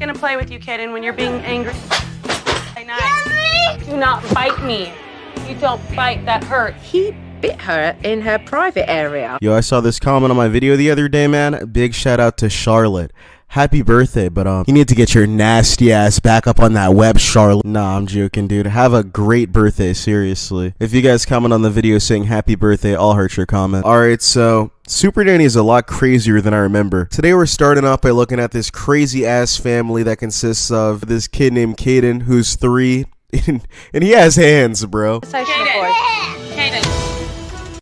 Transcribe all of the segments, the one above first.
gonna play with you, kid, and when you're being angry, nice. Do not bite me. You don't bite, that hurt. He bit her in her private area. Yo, I saw this comment on my video the other day, man. Big shout out to Charlotte. Happy birthday, but you need to get your nasty ass back up on that web, Charlotte. Nah, I'm joking, dude. Have a great birthday, seriously. If you guys comment on the video saying happy birthday, I'll hurt your comment. Alright, so Super Nanny is a lot crazier than I remember. Today we're starting off by looking at this crazy ass family that consists of this kid named Caden, who's 3, and he has hands, bro. Caden.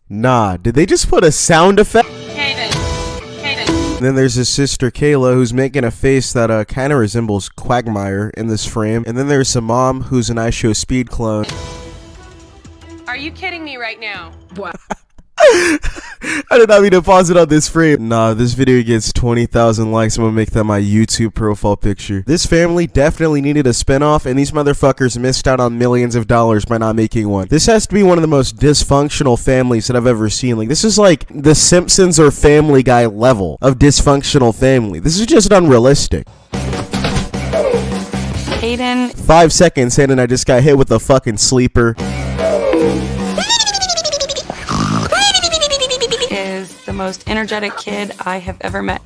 Nah, did they just put a sound effect? And then there's his sister Kayla, who's making a face that kind of resembles Quagmire in this frame. And then there's a mom who's an iShow Speed clone. Are you kidding me right now? What? I did not mean to pause it on this frame. Nah, this video gets 20,000 likes. I'm gonna make that my YouTube profile picture. This family definitely needed a spinoff, and these motherfuckers missed out on millions of dollars by not making one. This has to be one of the most dysfunctional families that I've ever seen. Like, this is like The Simpsons or Family Guy level of dysfunctional family. This is just unrealistic. Caden. 5 seconds in and I just got hit with a fucking sleeper. Is the most energetic kid I have ever met.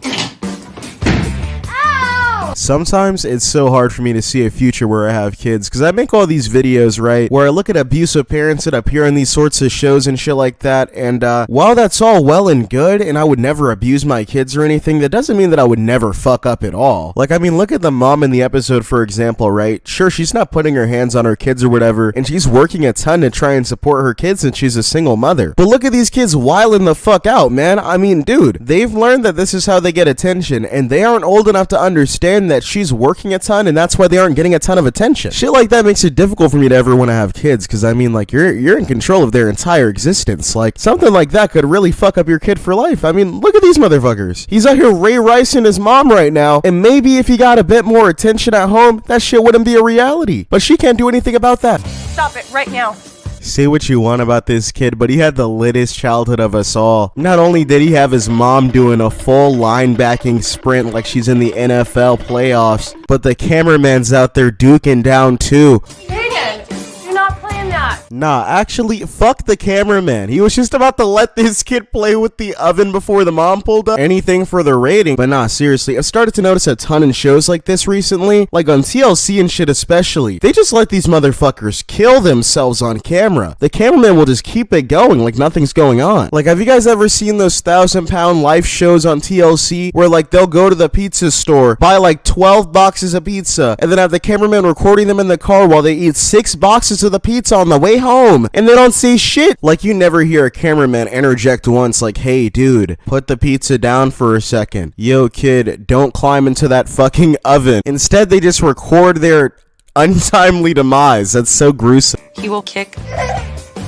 Sometimes it's so hard for me to see a future where I have kids, because I make all these videos, right, where I look at abusive parents that appear on these sorts of shows and shit like that, and while that's all well and good, and I would never abuse my kids or anything, that doesn't mean that I would never fuck up at all. Like, I mean, look at the mom in the episode, for example, right? Sure, she's not putting her hands on her kids or whatever, and she's working a ton to try and support her kids, and she's a single mother. But look at these kids wilding the fuck out, man. I mean, dude, they've learned that this is how they get attention, and they aren't old enough to understand that she's working a ton and that's why they aren't getting a ton of attention. Shit like that makes it difficult for me to ever want to have kids, because I mean, like, you're in control of their entire existence. Like, something like that could really fuck up your kid for life. I mean, look at these motherfuckers. He's out here Ray Ricing his mom right now, and maybe if he got a bit more attention at home, that shit wouldn't be a reality. But she can't do anything about that. Stop it right now. Say what you want about this kid, but he had the littest childhood of us all. Not only did he have his mom doing a full linebacking sprint like she's in the NFL playoffs, but the cameraman's out there duking down too. Caden, you're not playing that. Nah, actually, fuck the cameraman. He was just about to let this kid play with the oven before the mom pulled up. Anything for the rating. But nah, seriously, I've started to notice a ton in shows like this recently. Like on TLC and shit especially. They just let these motherfuckers kill themselves on camera. The cameraman will just keep it going like nothing's going on. Like, have you guys ever seen those 1,000-pound life shows on TLC where, like, they'll go to the pizza store, buy like 12 boxes of pizza, and then have the cameraman recording them in the car while they eat 6 boxes of the pizza on the way home, and they don't say shit? Like, you never hear a cameraman interject once like, hey dude, put the pizza down for a second. Yo kid, don't climb into that fucking oven. Instead, they just record their untimely demise. That's so gruesome. He will kick,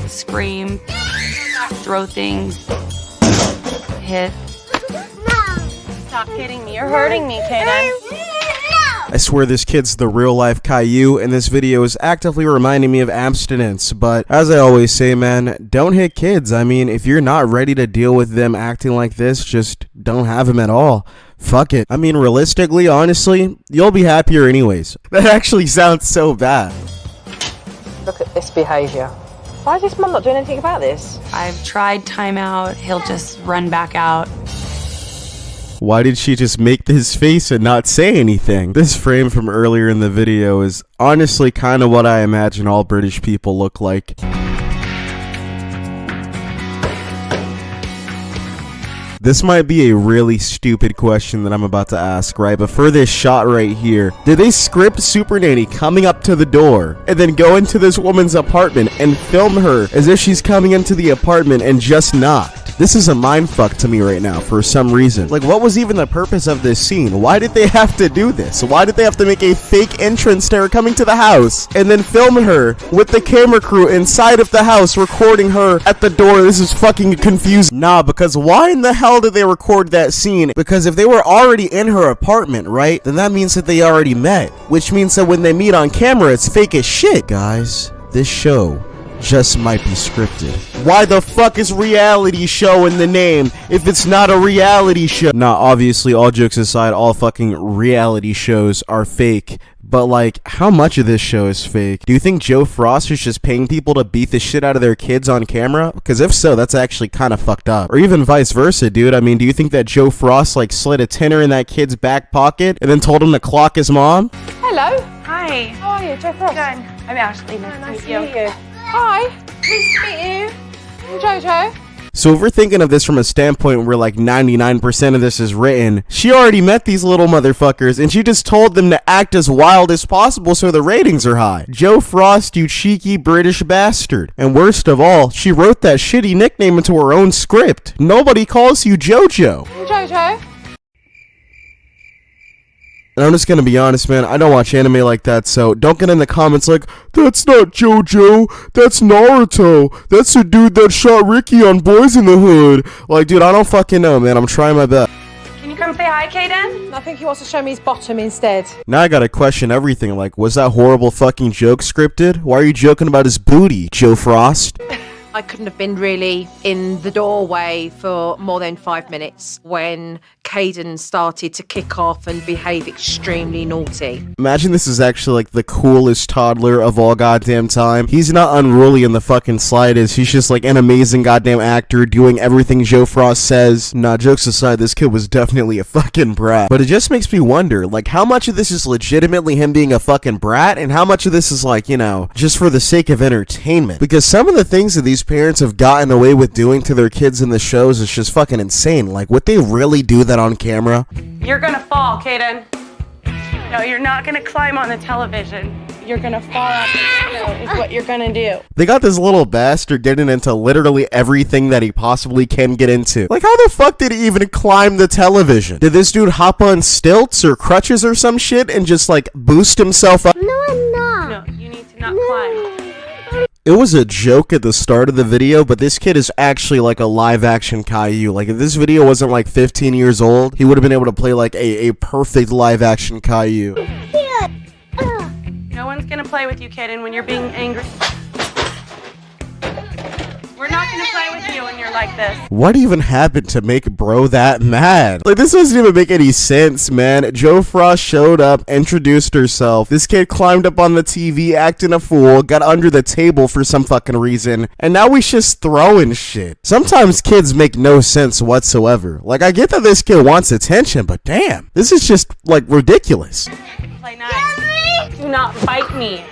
scream, throw things, hit. Stop hitting me. You're hurting me, Caden. I swear this kid's the real life Caillou, and this video is actively reminding me of abstinence. But as I always say, man, don't hit kids. I mean, if you're not ready to deal with them acting like this, just don't have them at all. Fuck it. I mean, realistically, honestly, you'll be happier anyways. That actually sounds so bad. Look at this behaviour. Why is this mum not doing anything about this? I've tried timeout. He'll just run back out. Why did she just make this face and not say anything? This frame from earlier in the video is honestly kind of what I imagine all British people look like. This might be a really stupid question that I'm about to ask, right? But for this shot right here, did they script Super Nanny coming up to the door and then go into this woman's apartment and film her as if she's coming into the apartment and just knocked? This is a mindfuck to me right now for some reason. Like, what was even the purpose of this scene? Why did they have to do this? Why did they have to make a fake entrance to her coming to the house and then film her with the camera crew inside of the house recording her at the door? This is fucking confusing. Nah, because why in the hell did they record that scene? Because if they were already in her apartment, right, then that means that they already met, which means that when they meet on camera, it's fake as shit. Guys, this show just might be scripted. Why the fuck is reality show in the name if it's not a reality show? Nah, obviously, all jokes aside, all fucking reality shows are fake. But, like, how much of this show is fake? Do you think Joe Frost is just paying people to beat the shit out of their kids on camera? Because if so, that's actually kind of fucked up. Or even vice versa, dude. I mean, do you think that Joe Frost, like, slid a tenner in that kid's back pocket and then told him to clock his mom? Hello. Hi. How are you, Joe Frost? Good. I'm Ashley. Nice to meet you. Hi. Nice to meet you. I'm Jojo. So if we're thinking of this from a standpoint where like 99% of this is written, she already met these little motherfuckers and she just told them to act as wild as possible so the ratings are high. Joe Frost, you cheeky British bastard. And worst of all, she wrote that shitty nickname into her own script. Nobody calls you Jojo. I'm Jojo. And I'm just gonna be honest, man, I don't watch anime like that, so don't get in the comments like, that's not JoJo, that's Naruto, that's the dude that shot Ricky on Boys in the Hood. Like, dude, I don't fucking know, man, I'm trying my best. Can you come say hi, Kaden? I think he wants to show me his bottom instead. Now I gotta question everything, like, was that horrible fucking joke scripted? Why are you joking about his booty, Joe Frost? I couldn't have been really in the doorway for more than 5 minutes when Caden started to kick off and behave extremely naughty. Imagine this is actually like the coolest toddler of all goddamn time. He's not unruly in the fucking slightest. He's just like an amazing goddamn actor doing everything Joe Frost says. Nah, jokes aside, this kid was definitely a fucking brat. But it just makes me wonder, like, how much of this is legitimately him being a fucking brat and how much of this is like, you know, just for the sake of entertainment. Because some of the things that these parents have gotten away with doing to their kids in the shows is just fucking insane. Like, would they really do that on camera? You're gonna fall, Kaden. No, you're not gonna climb on the television. You're gonna fall out the window is what you're gonna do. They got this little bastard getting into literally everything that he possibly can get into. Like, how the fuck did he even climb the television? Did this dude hop on stilts or crutches or some shit and just like boost himself up? No, I'm not. No, you need to not climb. It was a joke at the start of the video, but this kid is actually like a live-action Caillou. Like, if this video wasn't like 15 years old, he would have been able to play like a perfect live-action Caillou. No one's gonna play with you, Kaden, when you're being angry. We're not gonna play with you when you're like this. What even happened to make bro that mad? Like, this doesn't even make any sense, man. Joe Frost showed up, introduced herself. This kid climbed up on the TV, acting a fool, got under the table for some fucking reason, and now he's just throwing shit. Sometimes kids make no sense whatsoever. Like, I get that this kid wants attention, but damn, this is just, like, ridiculous. Play nice. Do not bite me.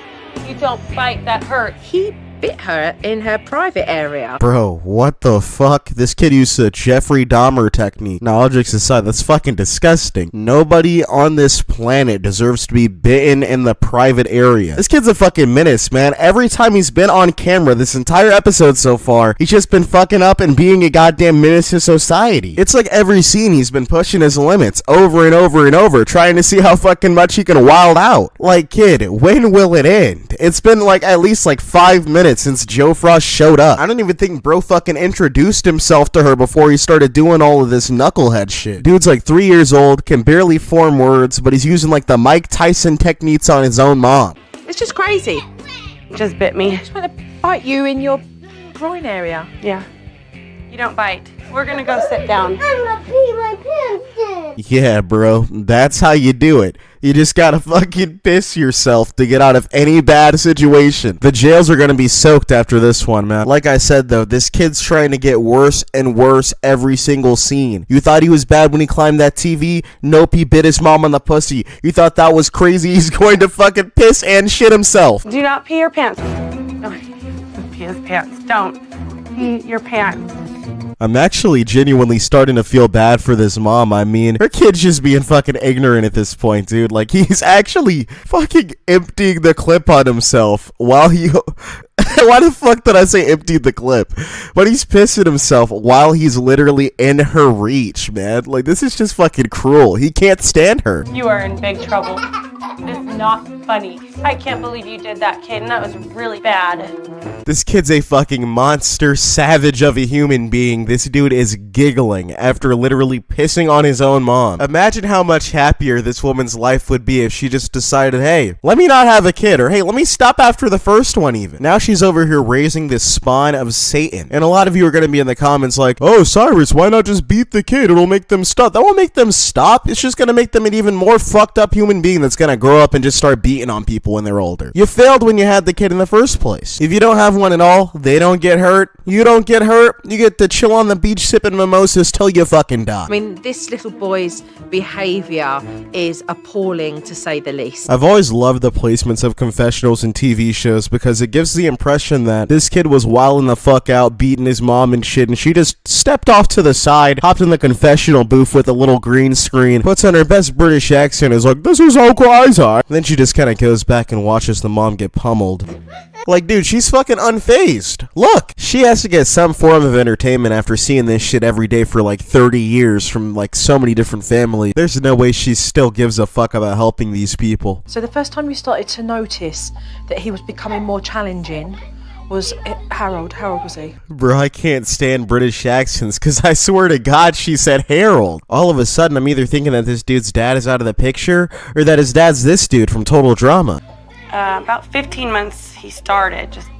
You don't bite, that hurts. He bit her in her private area. Bro, what the fuck? This kid used a Jeffrey Dahmer technique. Now, all jokes aside, that's fucking disgusting. Nobody on this planet deserves to be bitten in the private area. This kid's a fucking menace, man. Every time he's been on camera this entire episode so far, he's just been fucking up and being a goddamn menace to society. It's like every scene he's been pushing his limits over and over and over, trying to see how fucking much he can wild out. Like, kid, when will it end? It's been like at least like 5 minutes since Joe Frost showed up. I don't even think bro fucking introduced himself to her before he started doing all of this knucklehead shit. Dude's like 3 years old, can barely form words, but he's using like the Mike Tyson techniques on his own mom. It's just crazy. Just bit me. He's trying to bite you in your groin area. Yeah. You don't bite. We're gonna go sit down. I'm gonna pee my pants in. Yeah, bro, that's how you do it. You just gotta fucking piss yourself to get out of any bad situation. The jails are gonna be soaked after this one, man. Like I said, though, this kid's trying to get worse and worse every single scene. You thought he was bad when he climbed that TV? Nope, he bit his mom on the pussy. You thought that was crazy? He's going to fucking piss and shit himself. Do not pee your pants. No, pee his pants. Don't pee your pants. I'm actually genuinely starting to feel bad for this mom. I mean, her kid's just being fucking ignorant at this point, dude. Like, he's actually fucking emptying the clip on himself while he... Why the fuck did I say emptied the clip? But he's pissing himself while he's literally in her reach, man. Like, this is just fucking cruel. He can't stand her. You are in big trouble. It's not funny. I can't believe you did that, Caden. That was really bad. This kid's a fucking monster savage of a human being. This dude is giggling after literally pissing on his own mom. Imagine how much happier this woman's life would be if she just decided, hey, let me not have a kid, or hey, let me stop after the first one even. Now she's over here raising this spawn of Satan. And a lot of you are going to be in the comments like, oh, Cyrus, why not just beat the kid? It'll make them stop. That won't make them stop. It's just going to make them an even more fucked up human being that's going to grow up and just start beating on people when they're older. You failed when you had the kid in the first place. If you don't have one at all, they don't get hurt. You don't get hurt. You get to chill on the beach sipping mimosas till you fucking die. I mean, this little boy's behaviour is appalling, to say the least. I've always loved the placements of confessionals in TV shows because it gives the impression that this kid was wilding the fuck out, beating his mom and shit, and she just stepped off to the side, hopped in the confessional booth with a little green screen, puts on her best British accent, is like, this is how crazy. Then she just kind of goes back and watches the mom get pummeled. Like, dude, she's fucking unfazed. Look, she has to get some form of entertainment after seeing this shit every day for like 30 years from like so many different families. There's no way she still gives a fuck about helping these people. So the first time you started to notice that he was becoming more challenging was Harold. Harold, was he? Bro, I can't stand British accents because I swear to God she said Harold. All of a sudden, I'm either thinking that this dude's dad is out of the picture or that his dad's this dude from Total Drama. About 15 months he started just,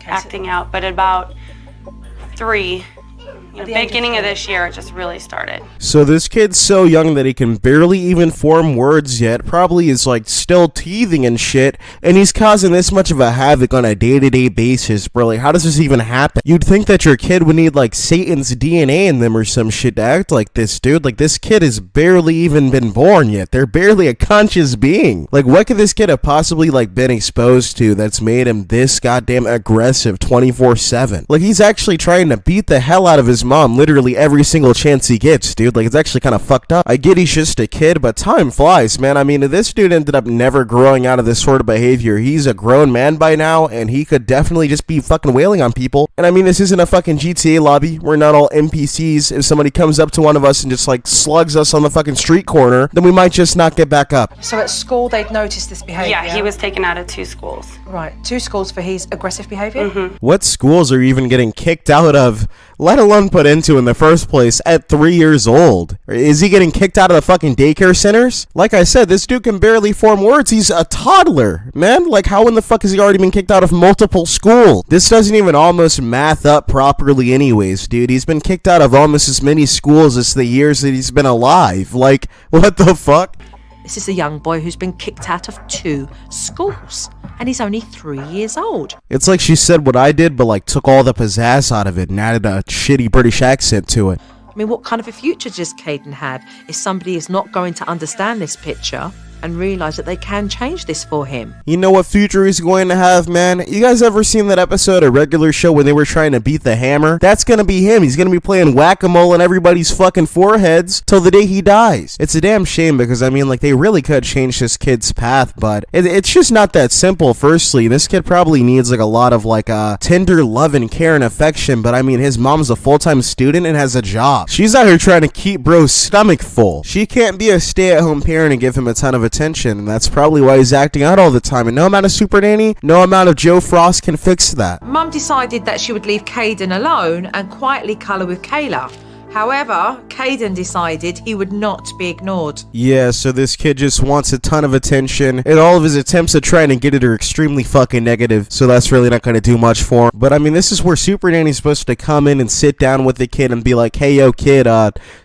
acting out, but at about 3, beginning of this year, it just really started. So this kid's so young that he can barely even form words yet, probably is like still teething and shit, and he's causing this much of a havoc on a day-to-day basis, bro. Like, how does this even happen? You'd think that your kid would need like Satan's DNA in them or some shit to act like this, dude. Like, this kid has barely even been born yet. They're barely a conscious being. Like, what could this kid have possibly like been exposed to that's made him this goddamn aggressive 24/7? Like, he's actually trying to beat the hell out of his mom literally every single chance he gets, dude. Like, it's actually kind of fucked up. I get he's just a kid, but time flies, man. I mean, this dude ended up never growing out of this sort of behavior. He's a grown man by now, and he could definitely just be fucking wailing on people. And I mean, this isn't a fucking GTA lobby. We're not all NPCs. If somebody comes up to one of us and just like slugs us on the fucking street corner, then we might just not get back up. So at school they'd noticed this behaviour? Yeah, he was taken out of 2 schools. Right, 2 schools for his aggressive behaviour? Mm-hmm. What schools are you even getting kicked out of, let alone put into in the first place at 3 years old? Is he getting kicked out of the fucking daycare centers? Like I said, this dude can barely form words. He's a toddler, man. Like, how in the fuck has he already been kicked out of multiple schools? This doesn't even almost math up properly anyways, dude. He's been kicked out of almost as many schools as the years that he's been alive. Like, what the fuck? This is a young boy who's been kicked out of 2 schools, and he's only 3 years old. It's like she said what I did, but like took all the pizzazz out of it and added a shitty British accent to it. I mean, what kind of a future does Caden have if somebody is not going to understand this picture and realise that they can change this for him? You know what future he's going to have, man? You guys ever seen that episode of Regular Show when they were trying to beat the hammer? That's gonna be him. He's gonna be playing whack-a-mole on everybody's fucking foreheads till the day he dies. It's a damn shame because, I mean, like, they really could change this kid's path, but it's just not that simple. Firstly, this kid probably needs, like, a lot of, like, tender love and care and affection, but, I mean, his mom's a full-time student and has a job. She's out here trying to keep bro's stomach full. She can't be a stay-at-home parent and give him a ton of attention, and that's probably why he's acting out all the time, and no amount of super nanny, no amount of Joe Frost can fix that. Mum decided that she would leave Caden alone and quietly colour with Kayla. However, Caden decided he would not be ignored. Yeah, so this kid just wants a ton of attention, and all of his attempts at trying to get it are extremely fucking negative, so that's really not going to do much for him. But I mean, this is where Super Nanny's supposed to come in and sit down with the kid and be like, hey, yo, kid,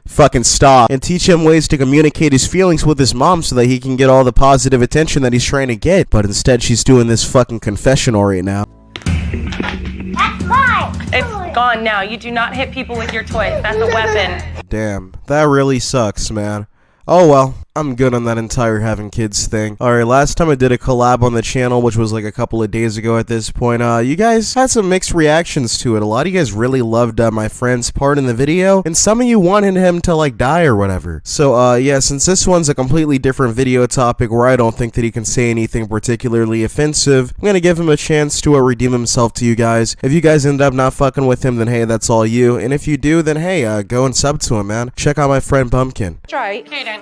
fucking stop, and teach him ways to communicate his feelings with his mom so that he can get all the positive attention that he's trying to get. But instead, she's doing this fucking confessional right now. That's mine. It's gone now. You do not hit people with your toys. That's a weapon. Damn, that really sucks, man. Oh well, I'm good on that entire having kids thing. Alright, last time I did a collab on the channel, which was like a couple of days ago at this point, you guys had some mixed reactions to it. A lot of you guys really loved my friend's part in the video, and some of you wanted him to like die or whatever. So yeah, since this one's a completely different video topic where I don't think that he can say anything particularly offensive, I'm gonna give him a chance to redeem himself to you guys. If you guys end up not fucking with him, then hey, that's all you. And if you do, then hey, go and sub to him, man. Check out my friend Pumpkin. Straight. Caden.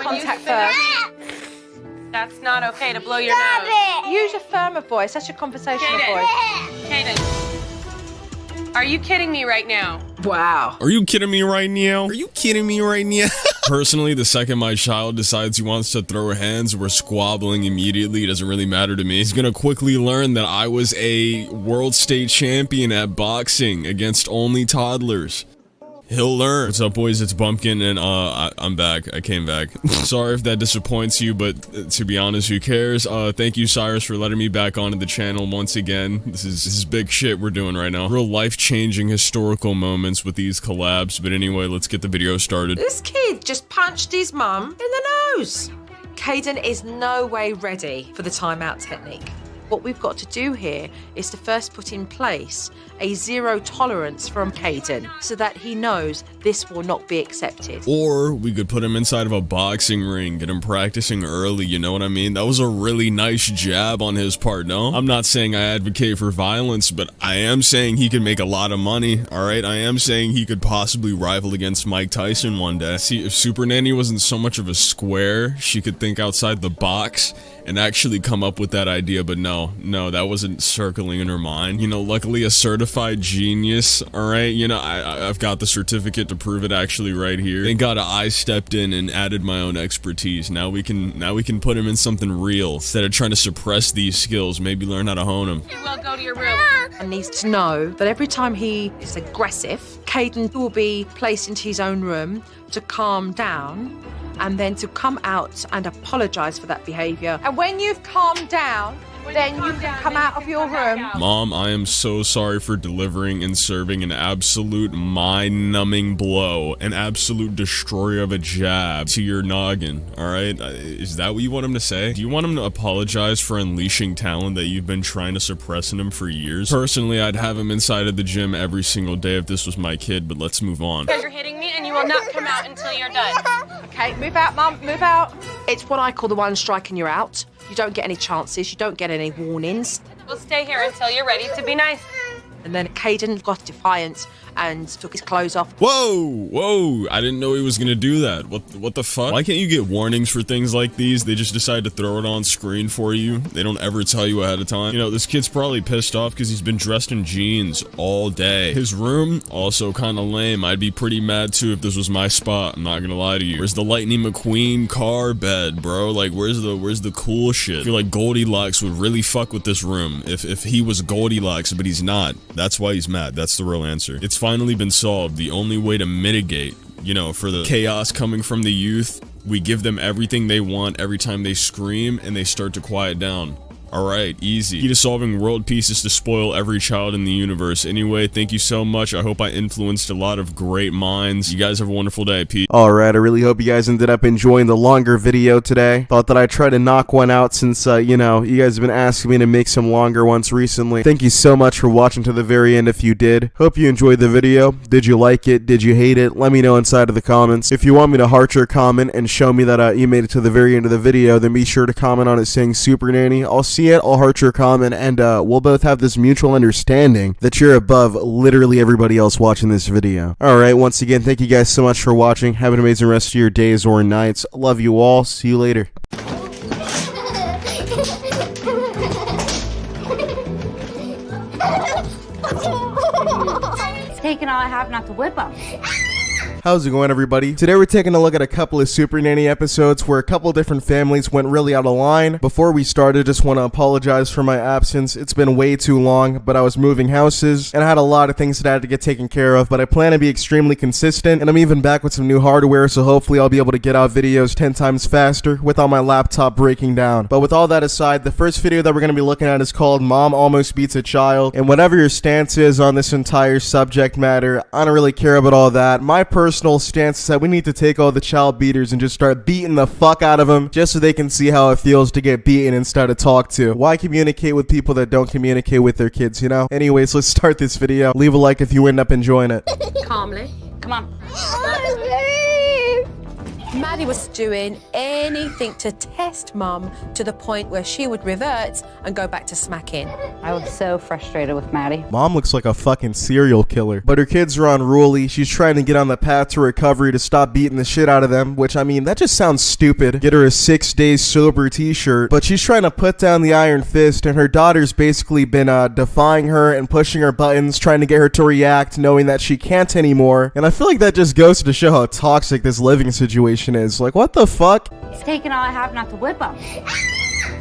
Contact first. That's not okay to blow your Stop nose. it! Use a firmer voice. That's a conversational Kaden. voice. Kaden, are you kidding me right now? Wow. Are you kidding me right now? Are you kidding me right now? Personally, the second my child decides he wants to throw hands, we're squabbling immediately. It doesn't really matter to me. He's gonna quickly learn that I was a world state champion at boxing against only toddlers. He'll learn. What's up, boys? It's Bumpkin, and I'm back. I came back. Sorry if that disappoints you, but to be honest, who cares? Thank you, Cyrus, for letting me back onto the channel once again. This is big shit we're doing right now. Real life-changing historical moments with these collabs. But anyway, let's get the video started. This kid just punched his mum in the nose. Caden is no way ready for the timeout technique. What we've got to do here is to first put in place a zero tolerance from Caden so that he knows this will not be accepted. Or we could put him inside of a boxing ring, get him practicing early, you know what I mean? That was a really nice jab on his part, no? I'm not saying I advocate for violence, but I am saying he could make a lot of money, alright? I am saying he could possibly rival against Mike Tyson one day. See, if Super Nanny wasn't so much of a square, she could think outside the box and actually come up with that idea, but no, that wasn't circling in her mind. You know, luckily a certified genius, alright? You know, I've got the certificate to prove it actually right here. Thank God I stepped in and added my own expertise. Now we can put him in something real. Instead of trying to suppress these skills, maybe learn how to hone them. You will go to your room. And needs to know that every time he is aggressive, Caden will be placed into his own room to calm down and then to come out and apologise for that behaviour. And when you've calmed down, then you can come out of your room. Mom, I am so sorry for delivering and serving an absolute mind-numbing blow, an absolute destroyer of a jab to your noggin, alright? Is that what you want him to say? Do you want him to apologize for unleashing talent that you've been trying to suppress in him for years? Personally, I'd have him inside of the gym every single day if this was my kid, but let's move on. Because you're hitting me and you will not come out until you're done. Okay, move out, Mum, move out. It's what I call the one strike and you're out. You don't get any chances, you don't get any warnings. We'll stay here until you're ready to be nice. And then Caden got defiant and took his clothes off. Whoa, I didn't know he was gonna do that. What the fuck? Why can't you get warnings for things like these? They just decide to throw it on screen for you. They don't ever tell you ahead of time. You know, this kid's probably pissed off because he's been dressed in jeans all day. His room, also kinda lame. I'd be pretty mad too if this was my spot, I'm not gonna lie to you. Where's the Lightning McQueen car bed, bro? Like, where's the cool shit? I feel like Goldilocks would really fuck with this room if he was Goldilocks, but he's not. That's why he's mad. That's the real answer. It's finally been solved. The only way to mitigate, you know, for the chaos coming from the youth, we give them everything they want every time they scream and they start to quiet down. Alright, easy. Key to solving world peace is to spoil every child in the universe. Anyway, thank you so much. I hope I influenced a lot of great minds. You guys have a wonderful day. Peace. Alright, I really hope you guys ended up enjoying the longer video today. Thought that I'd try to knock one out since, you know, you guys have been asking me to make some longer ones recently. Thank you so much for watching to the very end if you did. Hope you enjoyed the video. Did you like it? Did you hate it? Let me know inside of the comments. If you want me to heart your comment and show me that you made it to the very end of the video, then be sure to comment on it saying Super Nanny. I'll see it, I'll heart your comment, and we'll both have this mutual understanding that you're above literally everybody else watching this video. Alright, once again, thank you guys so much for watching. Have an amazing rest of your days or nights. Love you all. See you later. It's taking all I have not to whip them. How's it going, everybody? Today we're taking a look at a couple of Super Nanny episodes where a couple different families went really out of line. Before we started, just want to apologize for my absence. It's been way too long, but I was moving houses and I had a lot of things that I had to get taken care of, but I plan to be extremely consistent, and I'm even back with some new hardware, so hopefully I'll be able to get out videos 10 times faster without my laptop breaking down. But with all that aside, the first video that we're going to be looking at is called Mom Almost Beats a Child, and whatever your stance is on this entire subject matter, I don't really care about all that. My personal stance is that we need to take all the child beaters and just start beating the fuck out of them just so they can see how it feels to get beaten instead of talked to. Why communicate with people that don't communicate with their kids, you know? Anyways, let's start this video. Leave a like if you end up enjoying it. Calmly. Come on. Maddie was doing anything to test Mum to the point where she would revert and go back to smacking. I was so frustrated with Maddie. Mom looks like a fucking serial killer. But her kids are unruly. She's trying to get on the path to recovery to stop beating the shit out of them, which, I mean, that just sounds stupid. Get her a 6 days sober t-shirt. But she's trying to put down the iron fist, and her daughter's basically been defying her and pushing her buttons, trying to get her to react, knowing that she can't anymore. And I feel like that just goes to show how toxic this living situation is. Like, what the fuck? It's taken all I have not to whip him.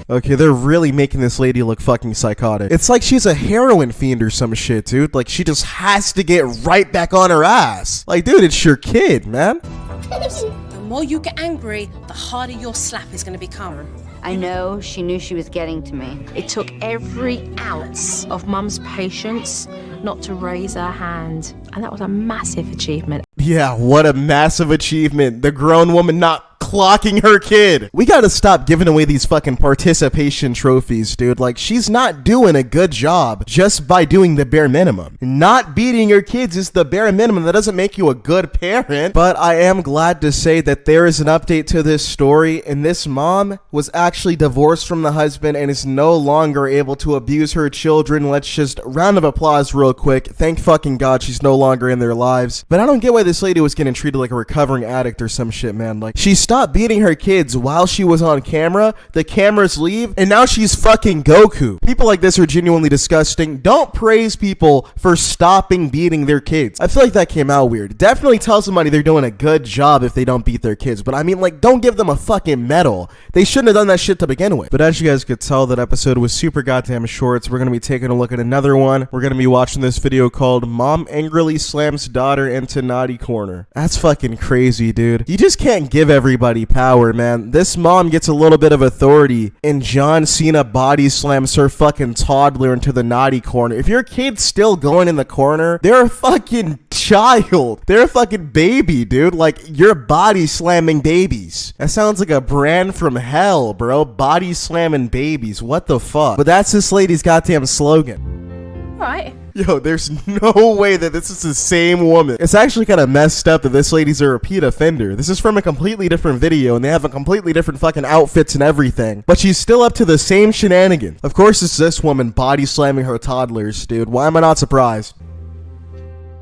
Okay, they're really making this lady look fucking psychotic. It's like she's a heroin fiend or some shit, dude. Like, she just has to get right back on her ass. Like, dude, it's your kid, man. The more you get angry, the harder your slap is going to become. I know she knew she was getting to me. It took every ounce of Mum's patience not to raise her hand. And that was a massive achievement. Yeah, what a massive achievement. The grown woman not clocking her kid. We gotta stop giving away these fucking participation trophies, dude. Like, she's not doing a good job just by doing the bare minimum. Not beating your kids is the bare minimum. That doesn't make you a good parent. But I am glad to say that there is an update to this story, and this mom was actually divorced from the husband and is no longer able to abuse her children. Let's just round of applause real quick. Thank fucking God she's no longer in their lives. But I don't get why this lady was getting treated like a recovering addict or some shit, man. Like, she stopped beating her kids while she was on camera. The cameras leave, and now she's fucking Goku. People like this are genuinely disgusting. Don't praise people for stopping beating their kids. I feel like that came out weird. Definitely tell somebody they're doing a good job if they don't beat their kids. But I mean, like, don't give them a fucking medal. They shouldn't have done that shit to begin with. But as you guys could tell, that episode was super goddamn short. So we're going to be taking a look at another one. We're going to be watching this video called Mom Angrily Slams Daughter into Naughty Corner. That's fucking crazy, dude. You just can't give everybody power, man. This mom gets a little bit of authority, and John Cena body slams her fucking toddler into the naughty corner. If your kid's still going in the corner, they're a fucking child. They're a fucking baby, dude. Like, you're body slamming babies. That sounds like a brand from hell, bro. Body slamming babies. What the fuck? But that's this lady's goddamn slogan. Right. Yo, there's no way that this is the same woman. It's actually kind of messed up that this lady's a repeat offender. This is from a completely different video, and they have a completely different fucking outfits and everything. But she's still up to the same shenanigans. Of course, it's this woman body slamming her toddlers, dude. Why am I not surprised?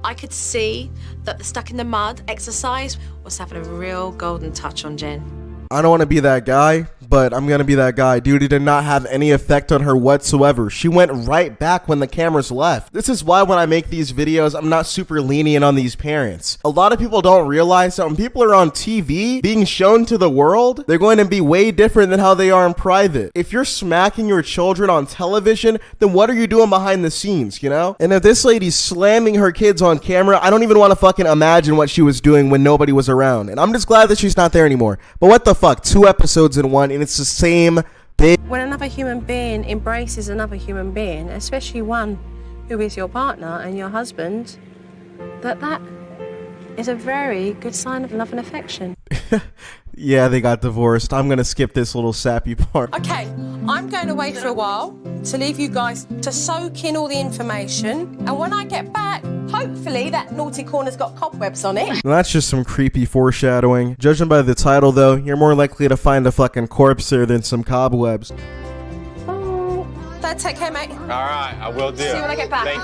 I could see that the stuck in the mud exercise was having a real golden touch on Jen. I don't want to be that guy, but I'm gonna be that guy. Dude, it did not have any effect on her whatsoever. She went right back when the cameras left. This is why when I make these videos, I'm not super lenient on these parents. A lot of people don't realize that when people are on TV being shown to the world, they're going to be way different than how they are in private. If you're smacking your children on television, then what are you doing behind the scenes, you know? And if this lady's slamming her kids on camera, I don't even want to fucking imagine what she was doing when nobody was around. And I'm just glad that she's not there anymore. But what the fuck? 2 episodes in one, and it's the same bitch. When another human being embraces another human being, especially one who is your partner and your husband, that is a very good sign of love and affection. Yeah, they got divorced. I'm gonna skip this little sappy part. Okay, I'm going away for a while to leave you guys to soak in all the information, and when I get back, hopefully that naughty corner's got cobwebs on it. Well, that's just some creepy foreshadowing. Judging by the title, though, you're more likely to find a fucking corpse there than some cobwebs. Dad, take care, mate. All right, I will do. See you when I get back. Thank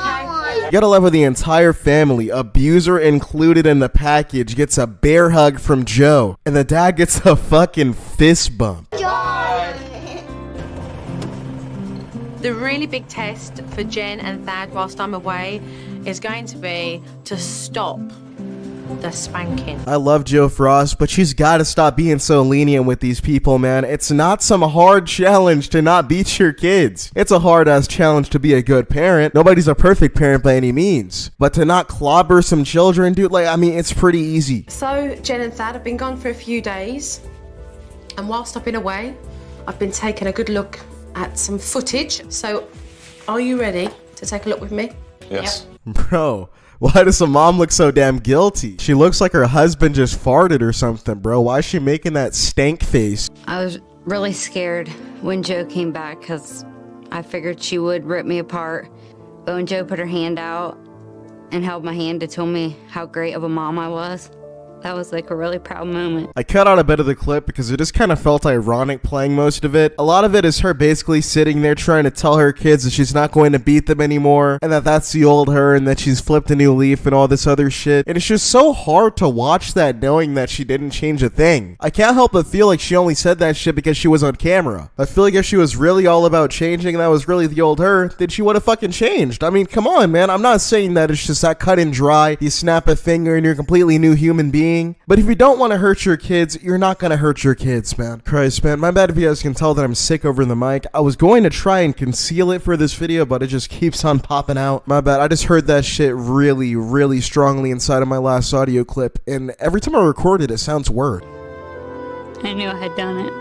Okay. You gotta love how the entire family, abuser included in the package, gets a bear hug from Joe, and the dad gets a fucking fist bump. The really big test for Jen and Thad whilst I'm away is going to be to stop the spanking. I love Joe Frost, but she's gotta stop being so lenient with these people, man. It's not some hard challenge to not beat your kids. It's a hard-ass challenge to be a good parent. Nobody's a perfect parent by any means. But to not clobber some children, dude, like, I mean, it's pretty easy. So, Jen and Thad have been gone for a few days, and whilst I've been away, I've been taking a good look at some footage. So, are you ready to take a look with me? Yes. Bro, why does the mom look so damn guilty? She looks like her husband just farted or something, bro. Why is she making that stank face? I was really scared when Joe came back because I figured she would rip me apart. But when Joe put her hand out and held my hand to tell me how great of a mom I was, that was like a really proud moment. I cut out a bit of the clip because it just kind of felt ironic playing most of it. A lot of it is her basically sitting there trying to tell her kids that she's not going to beat them anymore, and that that's the old her, and that she's flipped a new leaf and all this other shit. And it's just so hard to watch that knowing that she didn't change a thing. I can't help but feel like she only said that shit because she was on camera. I feel like if she was really all about changing and that was really the old her, then she would have fucking changed. I mean, come on, man. I'm not saying that it's just that cut and dry. You snap a finger and you're a completely new human being. But if you don't want to hurt your kids, you're not gonna hurt your kids, man. Christ, man. My bad if you guys can tell that I'm sick over the mic. I was going to try and conceal it for this video, but it just keeps on popping out. My bad. I just heard that shit really, really strongly inside of my last audio clip, and every time I record it, it sounds worse. I knew I had done it.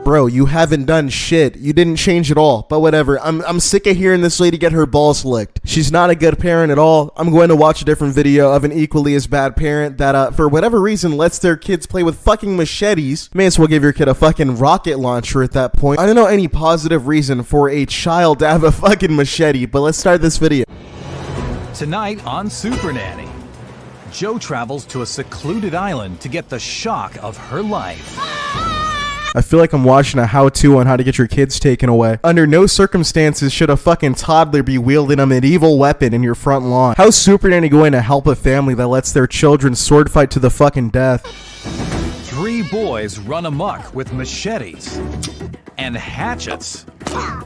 Bro, you haven't done shit. You didn't change at all. But whatever. I'm sick of hearing this lady get her balls licked. She's not a good parent at all. I'm going to watch a different video of an equally as bad parent that, for whatever reason, lets their kids play with fucking machetes. May as well give your kid a fucking rocket launcher at that point. I don't know any positive reason for a child to have a fucking machete, but let's start this video. Tonight on Super Nanny, Jo travels to a secluded island to get the shock of her life. I feel like I'm watching a how-to on how to get your kids taken away. Under no circumstances should a fucking toddler be wielding a medieval weapon in your front lawn. How's Super Nanny going to help a family that lets their children sword fight to the fucking death? 3 boys run amok with machetes and hatchets,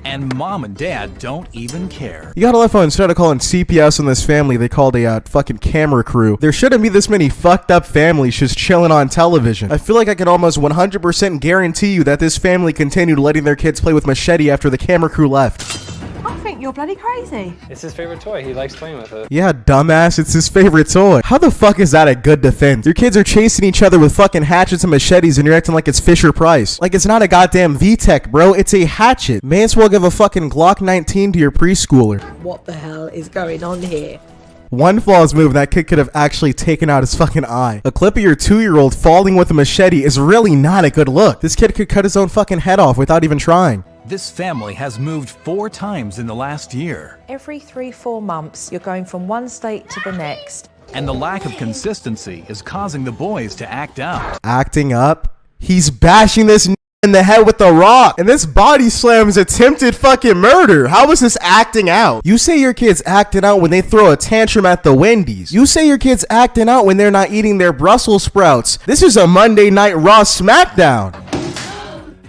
and mom and dad don't even care. You gotta love how instead of calling CPS on this family, they called a fucking camera crew. There shouldn't be this many fucked up families just chilling on television. I feel like I can almost 100% guarantee you that this family continued letting their kids play with machete after the camera crew left. I think you're bloody crazy. It's his favorite toy. He likes playing with it. Yeah, dumbass, it's his favorite toy. How the fuck is that a good defense? Your kids are chasing each other with fucking hatchets and machetes and you're acting like it's Fisher Price. Like it's not a goddamn VTech, bro. It's a hatchet. May as well give a fucking Glock 19 to your preschooler. What the hell is going on here? One flawless move, that kid could have actually taken out his fucking eye. A clip of your 2-year-old falling with a machete is really not a good look. This kid could cut his own fucking head off without even trying. This family has moved 4 times in the last year. Every 3-4 months, you're going from one state to the next. And the lack of consistency is causing the boys to act out. Acting up? He's bashing this in the head with a rock, and this body slam is attempted fucking murder. How is this acting out? You say your kid's acting out when they throw a tantrum at the Wendy's. You say your kid's acting out when they're not eating their Brussels sprouts. This is a Monday Night Raw SmackDown.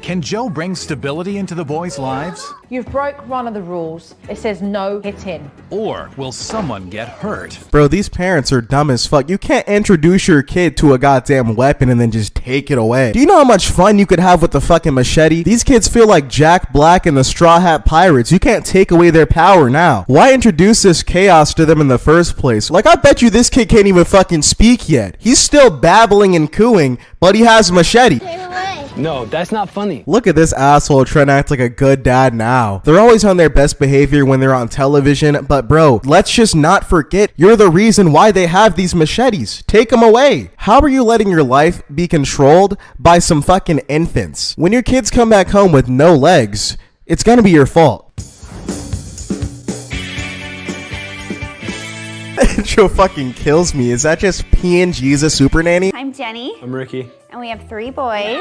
Can Jo bring stability into the boys' lives? You've broke one of the rules. It says no hitting. Or will someone get hurt? Bro, these parents are dumb as fuck. You can't introduce your kid to a goddamn weapon and then just take it away. Do you know how much fun you could have with the fucking machete? These kids feel like Jack Black and the Straw Hat Pirates. You can't take away their power now. Why introduce this chaos to them in the first place? Like, I bet you this kid can't even fucking speak yet. He's still babbling and cooing, but he has a machete. No, that's not funny. Look at this asshole trying to act like a good dad now. They're always on their best behavior when they're on television, but bro, let's just not forget you're the reason why they have these machetes. Take them away. How are you letting your life be controlled by some fucking infants? When your kids come back home with no legs, it's gonna be your fault. Intro fucking kills me. Is that just PNG's a super nanny? I'm Jenny, I'm Ricky. and we have 3 boys.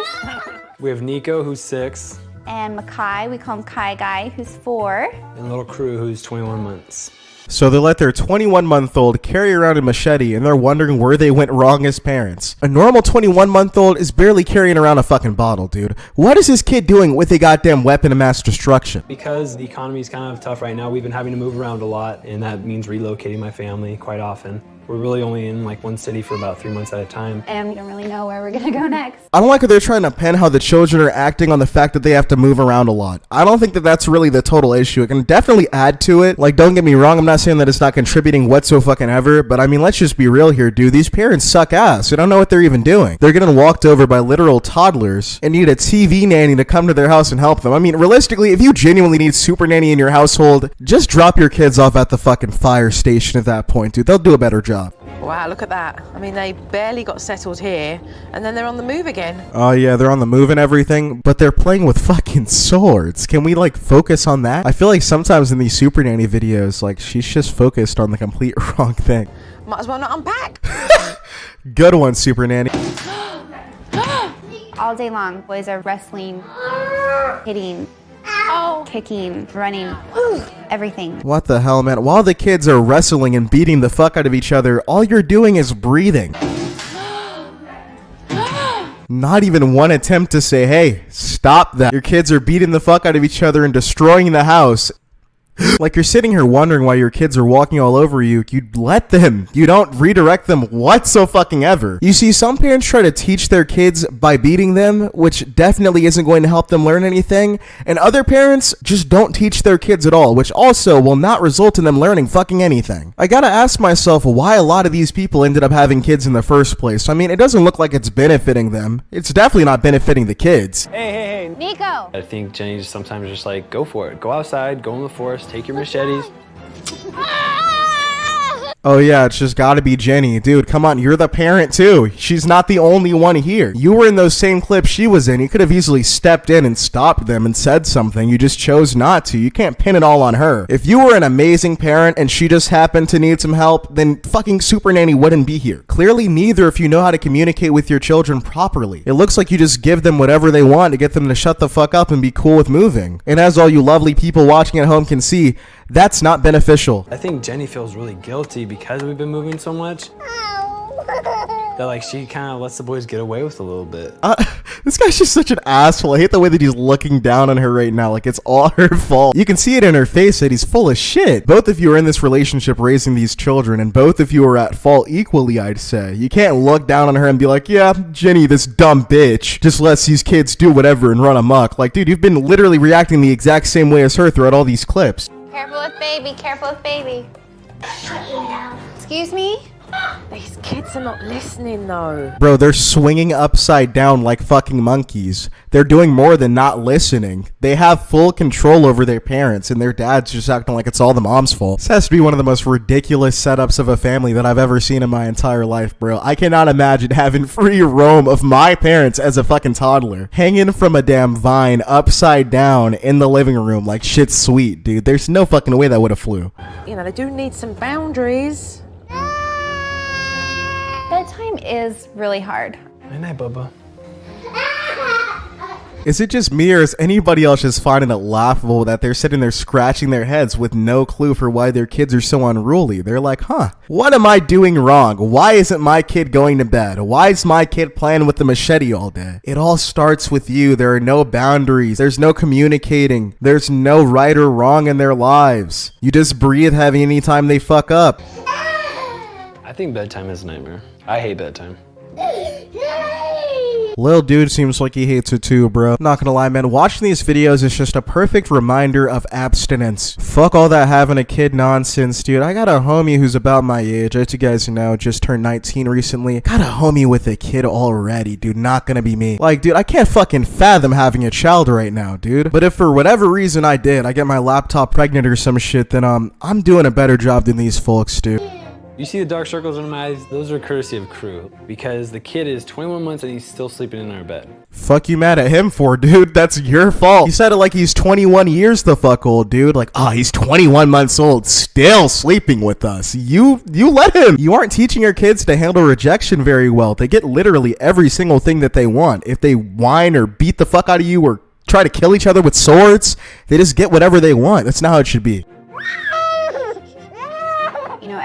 We have Nico, who's 6, And Makai, we call him Kai Guy, who's 4. and little Crew, who's 21 months. So they let their 21-month-old carry around a machete and they're wondering where they went wrong as parents. A normal 21-month-old is barely carrying around a fucking bottle, dude. What is this kid doing with a goddamn weapon of mass destruction? Because the economy is kind of tough right now, we've been having to move around a lot, and that means relocating my family quite often. We're really only in like one city for about 3 months at a time. And we don't really know where we're gonna go next. I don't like how they're trying to pin how the children are acting on the fact that they have to move around a lot. I don't think that that's really the total issue. It can definitely add to it. Like, don't get me wrong, I'm not saying that it's not contributing whatsoever, but I mean, let's just be real here, dude. These parents suck ass. They don't know what they're even doing. They're getting walked over by literal toddlers and need a TV nanny to come to their house and help them. I mean, realistically, if you genuinely need super nanny in your household, just drop your kids off at the fucking fire station at that point, dude. They'll do a better job. Wow, look at that. I mean, they barely got settled here, and then they're on the move again. Oh yeah, they're on the move and everything, but they're playing with fucking swords. Can we like focus on that? I feel like sometimes in these super nanny videos, like she's just focused on the complete wrong thing. Might as well not unpack. Good one, Super Nanny. All day long, boys are wrestling, hitting, kicking, running, everything. What the hell, man? While the kids are wrestling and beating the fuck out of each other, all you're doing is breathing. Not even one attempt to say, hey, stop that. Your kids are beating the fuck out of each other and destroying the house. Like, you're sitting here wondering why your kids are walking all over you. You let them. You don't redirect them whatsoever. You see, some parents try to teach their kids by beating them, which definitely isn't going to help them learn anything. And other parents just don't teach their kids at all, which also will not result in them learning fucking anything. I gotta ask myself why a lot of these people ended up having kids in the first place. I mean, it doesn't look like it's benefiting them. It's definitely not benefiting the kids. Hey. Nico! I think Jenny just sometimes just like, go for it. Go outside, go in the forest, take your machetes. Oh yeah, it's just gotta be Jenny. Dude, come on, you're the parent too. She's not the only one here. You were in those same clips she was in. You could have easily stepped in and stopped them and said something. You just chose not to. You can't pin it all on her. If you were an amazing parent and she just happened to need some help, then fucking Super Nanny wouldn't be here. Clearly neither if you know how to communicate with your children properly. It looks like you just give them whatever they want to get them to shut the fuck up and be cool with moving. And as all you lovely people watching at home can see, that's not beneficial. I think Jenny feels really guilty because we've been moving so much. That like she kind of lets the boys get away with a little bit. This guy's just such an asshole. I hate the way that he's looking down on her right now, like it's all her fault. You can see it in her face that he's full of shit. Both of you are in this relationship raising these children, and both of you are at fault equally, I'd say. You can't look down on her and be like, yeah, Jenny, this dumb bitch, just lets these kids do whatever and run amok. Like, dude, you've been literally reacting the exact same way as her throughout all these clips. Careful with baby, careful with baby. Excuse me? These kids are not listening though. Bro, they're swinging upside down like fucking monkeys. They're doing more than not listening. They have full control over their parents, and their dad's just acting like it's all the mom's fault. This has to be one of the most ridiculous setups of a family that I've ever seen in my entire life, bro. I cannot imagine having free roam of my parents as a fucking toddler, hanging from a damn vine upside down in the living room like shit's sweet, dude. There's no fucking way that would have flew. You know, they do need some boundaries. Bedtime is really hard. Good night, Bubba. Is it just me, or is anybody else just finding it laughable that they're sitting there scratching their heads with no clue for why their kids are so unruly? They're like, huh, what am I doing wrong? Why isn't my kid going to bed? Why is my kid playing with the machete all day? It all starts with you. There are no boundaries. There's no communicating. There's no right or wrong in their lives. You just breathe heavy anytime they fuck up. I think bedtime is a nightmare. I hate bedtime. Lil dude seems like he hates it too, bro. Not gonna lie, man, watching these videos is just a perfect reminder of abstinence. Fuck all that having a kid nonsense, dude. I got a homie who's about my age, as you guys know, just turned 19 recently. Got a homie with a kid already, dude. Not gonna be me. Like, dude, I can't fucking fathom having a child right now, dude. But if for whatever reason I get my laptop pregnant or some shit, then I'm doing a better job than these folks, dude. You see the dark circles under my eyes? Those are courtesy of crew, because the kid is 21 months and he's still sleeping in our bed. Fuck you mad at him for, dude? That's your fault. You said it like he's 21 years the fuck old, dude. Like, oh, he's 21 months old, still sleeping with us. You let him. You aren't teaching your kids to handle rejection very well. They get literally every single thing that they want. If they whine or beat the fuck out of you or try to kill each other with swords, they just get whatever they want. That's not how it should be.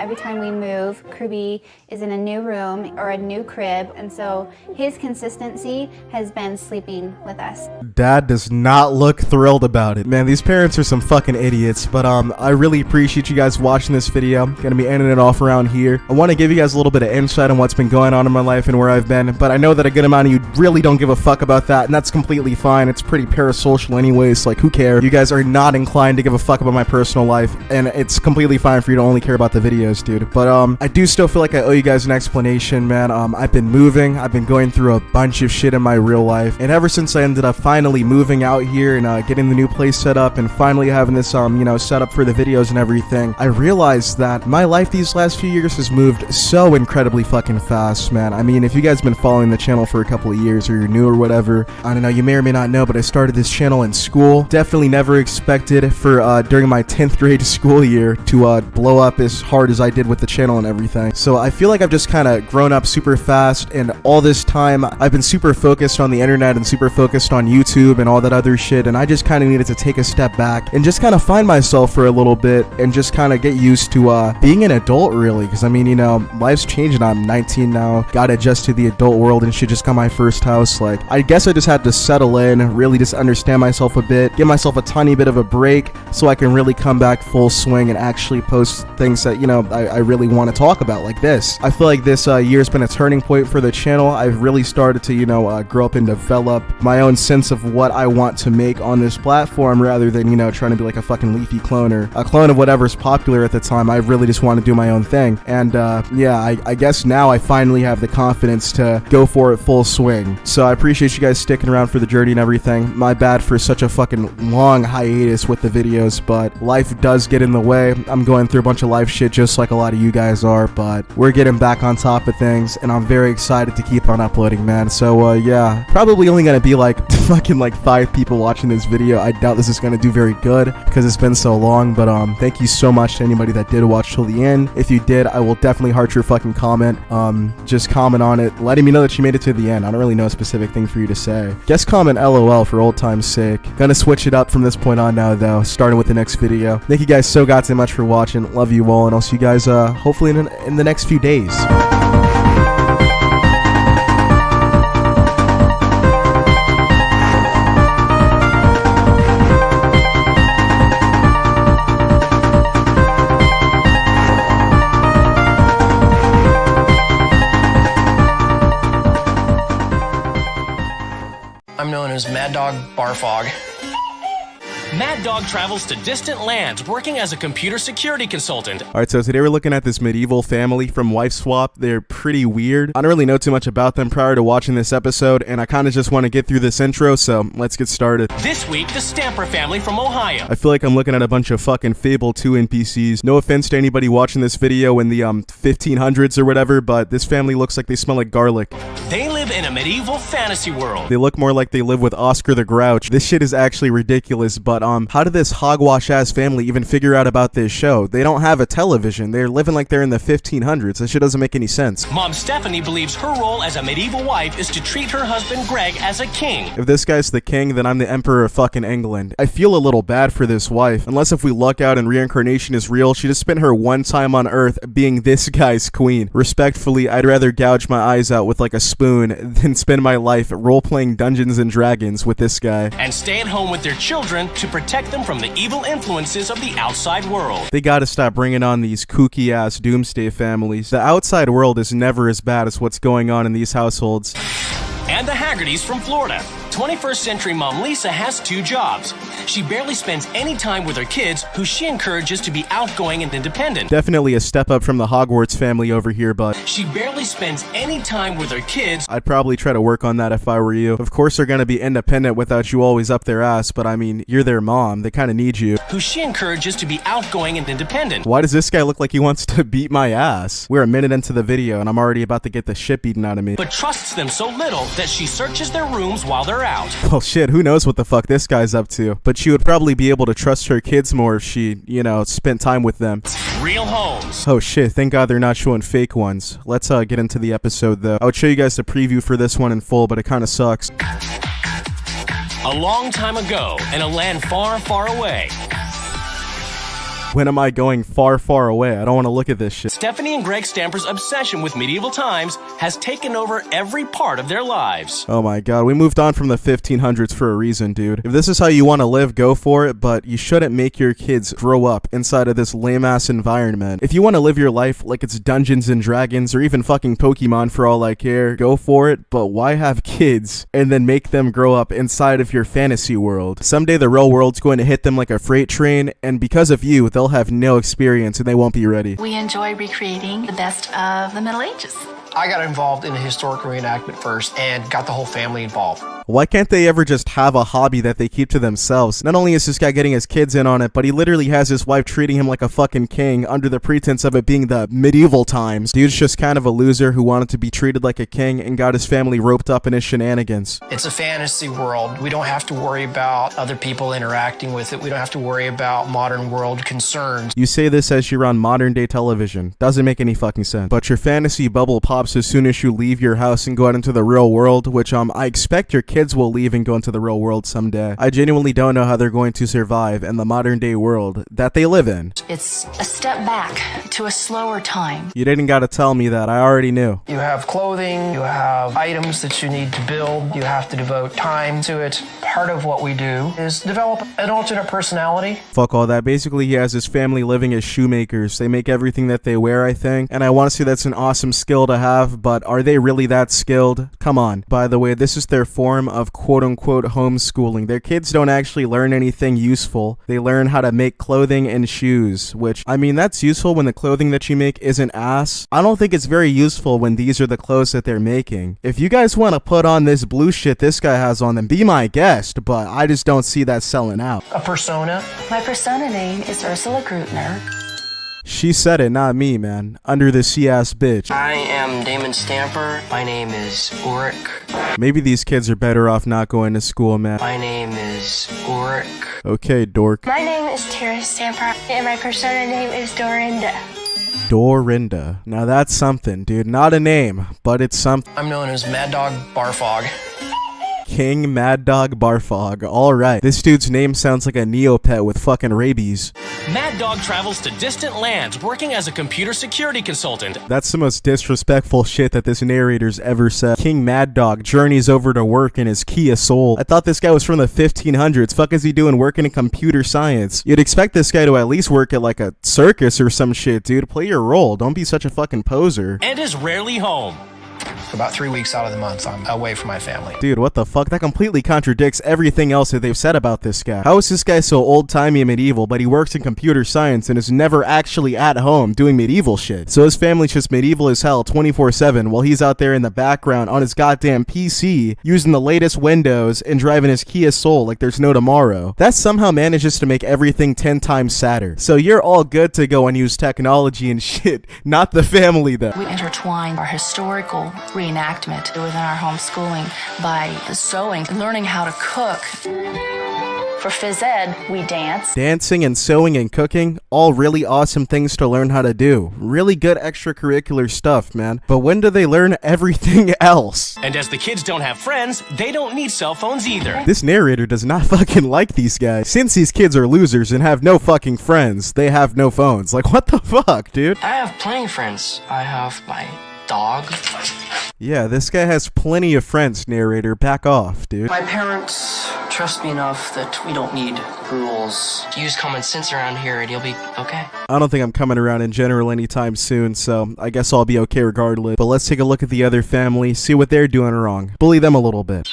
Every time we move, Kirby is in a new room or a new crib, and so his consistency has been sleeping with us. Dad does not look thrilled about it. Man, these parents are some fucking idiots, but I really appreciate you guys watching this video. I'm gonna be ending it off around here. I want to give you guys a little bit of insight on what's been going on in my life and where I've been, but I know that a good amount of you really don't give a fuck about that, and that's completely fine. It's pretty parasocial anyways, like who cares? You guys are not inclined to give a fuck about my personal life, and it's completely fine for you to only care about the videos, dude. But I do still feel like I owe you guys an explanation, man. I've been moving. I've been going through a bunch of shit in my real life, and ever since I ended up finally moving out here and getting the new place set up and finally having this set up for the videos and everything, I realized that my life these last few years has moved so incredibly fucking fast, man. I mean, if you guys have been following the channel for a couple of years or you're new or whatever, I don't know, you may or may not know, but I started this channel in school. Definitely never expected for during my 10th grade school year to blow up as hard as I I did with the channel and everything. So I feel like I've just kind of grown up super fast, and all this time I've been super focused on the internet and super focused on YouTube and all that other shit, and I just kind of needed to take a step back and just kind of find myself for a little bit and just kind of get used to being an adult, really, because I mean, you know, life's changing. I'm 19 now, gotta adjust to the adult world and shit. Just got my first house. Like, I guess I just had to settle in, really just understand myself a bit, give myself a tiny bit of a break so I can really come back full swing and actually post things that, you know, I really want to talk about, like this. I feel like this year's been a turning point for the channel. I've really started to, you know, grow up and develop my own sense of what I want to make on this platform, rather than, you know, trying to be like a fucking Leafy clone or a clone of whatever's popular at the time. I really just want to do my own thing. And yeah, I guess now I finally have the confidence to go for it full swing. So I appreciate you guys sticking around for the journey and everything. My bad for such a fucking long hiatus with the videos, but life does get in the way. I'm going through a bunch of life shit just like a lot of you guys are, but we're getting back on top of things, and I'm very excited to keep on uploading, man. So yeah, probably only gonna be like fucking like 5 people watching this video. I doubt this is gonna do very good because it's been so long, but thank you so much to anybody that did watch till the end. If you did, I will definitely heart your fucking comment. Just comment on it, letting me know that you made it to the end. I don't really know a specific thing for you to say. Guess comment LOL for old time's sake. Gonna switch it up from this point on now, though, starting with the next video. Thank you guys so goddamn much for watching. Love you all, and I'll see you guys hopefully in the next few days. I'm known as Mad Dog Barfog. Mad Dog travels to distant lands working as a computer security consultant. Alright, so today we're looking at this medieval family from Wife Swap. They're pretty weird. I don't really know too much about them prior to watching this episode, and I kind of just want to get through this intro, so let's get started. This week, the Stamper family from Ohio. I feel like I'm looking at a bunch of fucking Fable 2 NPCs. No offense to anybody watching this video in the 1500s or whatever, but this family looks like they smell like garlic. They live in a medieval fantasy world. They look more like they live with Oscar the Grouch. This shit is actually ridiculous, but how did this hogwash-ass family even figure out about this show? They don't have a television. They're living like they're in the 1500s. This shit doesn't make any sense. Mom Stephanie believes her role as a medieval wife is to treat her husband Greg as a king. If this guy's the king, then I'm the emperor of fucking England. I feel a little bad for this wife. Unless if we luck out and reincarnation is real, she just spent her one time on Earth being this guy's queen. Respectfully, I'd rather gouge my eyes out with like a spoon than spend my life role-playing Dungeons and Dragons with this guy. And stay at home with their children to protect them from the evil influences of the outside world. They gotta stop bringing on these kooky-ass doomsday families. The outside world is never as bad as what's going on in these households. And the Haggertys from Florida. 21st century mom Lisa has 2 jobs. She barely spends any time with her kids, who she encourages to be outgoing and independent. Definitely a step up from the Hogwarts family over here, but she barely spends any time with her kids. I'd probably try to work on that if I were you. Of course they're gonna be independent without you always up their ass, but I mean, you're their mom. They kinda need you. Who she encourages to be outgoing and independent. Why does this guy look like he wants to beat my ass? We're a minute into the video and I'm already about to get the shit beaten out of me. But trusts them so little that she searches their rooms while they're out. Well shit, who knows what the fuck this guy's up to. But she would probably be able to trust her kids more if she, you know, spent time with them. Real homes. Oh shit, thank God they're not showing fake ones. Let's get into the episode though. I would show you guys the preview for this one in full, but it kinda sucks. A long time ago, in a land far, far away. When am I going far, far away? I don't want to look at this shit. Stephanie and Greg Stamper's obsession with medieval times has taken over every part of their lives. Oh my god, we moved on from the 1500s for a reason, dude. If this is how you want to live, go for it, but you shouldn't make your kids grow up inside of this lame-ass environment. If you want to live your life like it's Dungeons and Dragons or even fucking Pokemon for all I care, go for it, but why have kids and then make them grow up inside of your fantasy world? Someday the real world's going to hit them like a freight train, and because of you, they'll have no experience and they won't be ready. We enjoy recreating the best of the Middle Ages. I got involved in a historic reenactment first and got the whole family involved. Why can't they ever just have a hobby that they keep to themselves? Not only is this guy getting his kids in on it, but he literally has his wife treating him like a fucking king under the pretense of it being the medieval times. Dude's just kind of a loser who wanted to be treated like a king and got his family roped up in his shenanigans. It's a fantasy world. We don't have to worry about other people interacting with it. We don't have to worry about modern world concerns. You say this as you're on modern day television. Doesn't make any fucking sense. But your fantasy bubble pops as soon as you leave your house and go out into the real world, which I expect your kids will leave and go into the real world someday. I genuinely don't know how they're going to survive in the modern day world that they live in. It's a step back to a slower time. You didn't gotta tell me that. I already knew. You have clothing, you have items that you need to build, you have to devote time to it. Part of what we do is develop an alternate personality. Fuck all that. Basically, he has his family living as shoemakers. They make everything that they wear, I think. And I want to say that's an awesome skill to have, but are they really that skilled? Come on. By the way, this is their form of quote-unquote homeschooling. Their kids don't actually learn anything useful. They learn how to make clothing and shoes, which, I mean, that's useful when the clothing that you make isn't ass. I don't think it's very useful when these are the clothes that they're making. If you guys want to put on this blue shit this guy has on, then be my guest, but I just don't see that selling out. A persona. My persona name is Ursula Grutner. She said it, not me, man. Under the C-ass bitch. I am Damon Stamper. My name is Ulrich. Maybe these kids are better off not going to school, man. My name is Ulrich. Okay, dork. My name is Cyrus Stamper, and my persona name is Dorinda. Dorinda. Now that's something, dude. Not a name, but it's something. I'm known as Mad Dog Barfog. King Mad Dog Barfog. Alright. This dude's name sounds like a Neopet with fucking rabies. Mad Dog travels to distant lands working as a computer security consultant. That's the most disrespectful shit that this narrator's ever said. King Mad Dog journeys over to work in his Kia Soul. I thought this guy was from the 1500s. Fuck is he doing working in computer science? You'd expect this guy to at least work at like a circus or some shit, dude. Play your role. Don't be such a fucking poser. And is rarely home. About 3 weeks out of the month, I'm away from my family. Dude, what the fuck? That completely contradicts everything else that they've said about this guy. How is this guy so old-timey and medieval, but he works in computer science and is never actually at home doing medieval shit? So his family's just medieval as hell 24/7 while he's out there in the background on his goddamn PC using the latest Windows and driving his Kia Soul like there's no tomorrow. That somehow manages to make everything 10 times sadder. So you're all good to go and use technology and shit, not the family though. We intertwine our historical reenactment within our homeschooling by sewing, learning how to cook. For phys ed, we dance. Dancing and sewing and cooking, all really awesome things to learn how to do. Really good extracurricular stuff, man. But when do they learn everything else? And as the kids don't have friends, they don't need cell phones either. This narrator does not fucking like these guys. Since these kids are losers and have no fucking friends, they have no phones. Like, what the fuck, dude? I have plenty of friends. I have my dog. Yeah, this guy has plenty of friends, narrator. Back off, dude. My parents trust me enough that we don't need rules. Use common sense around here and you'll be okay. I don't think I'm coming around in general anytime soon, so I guess I'll be okay regardless. But let's take a look at the other family, see what they're doing wrong. Bully them a little bit.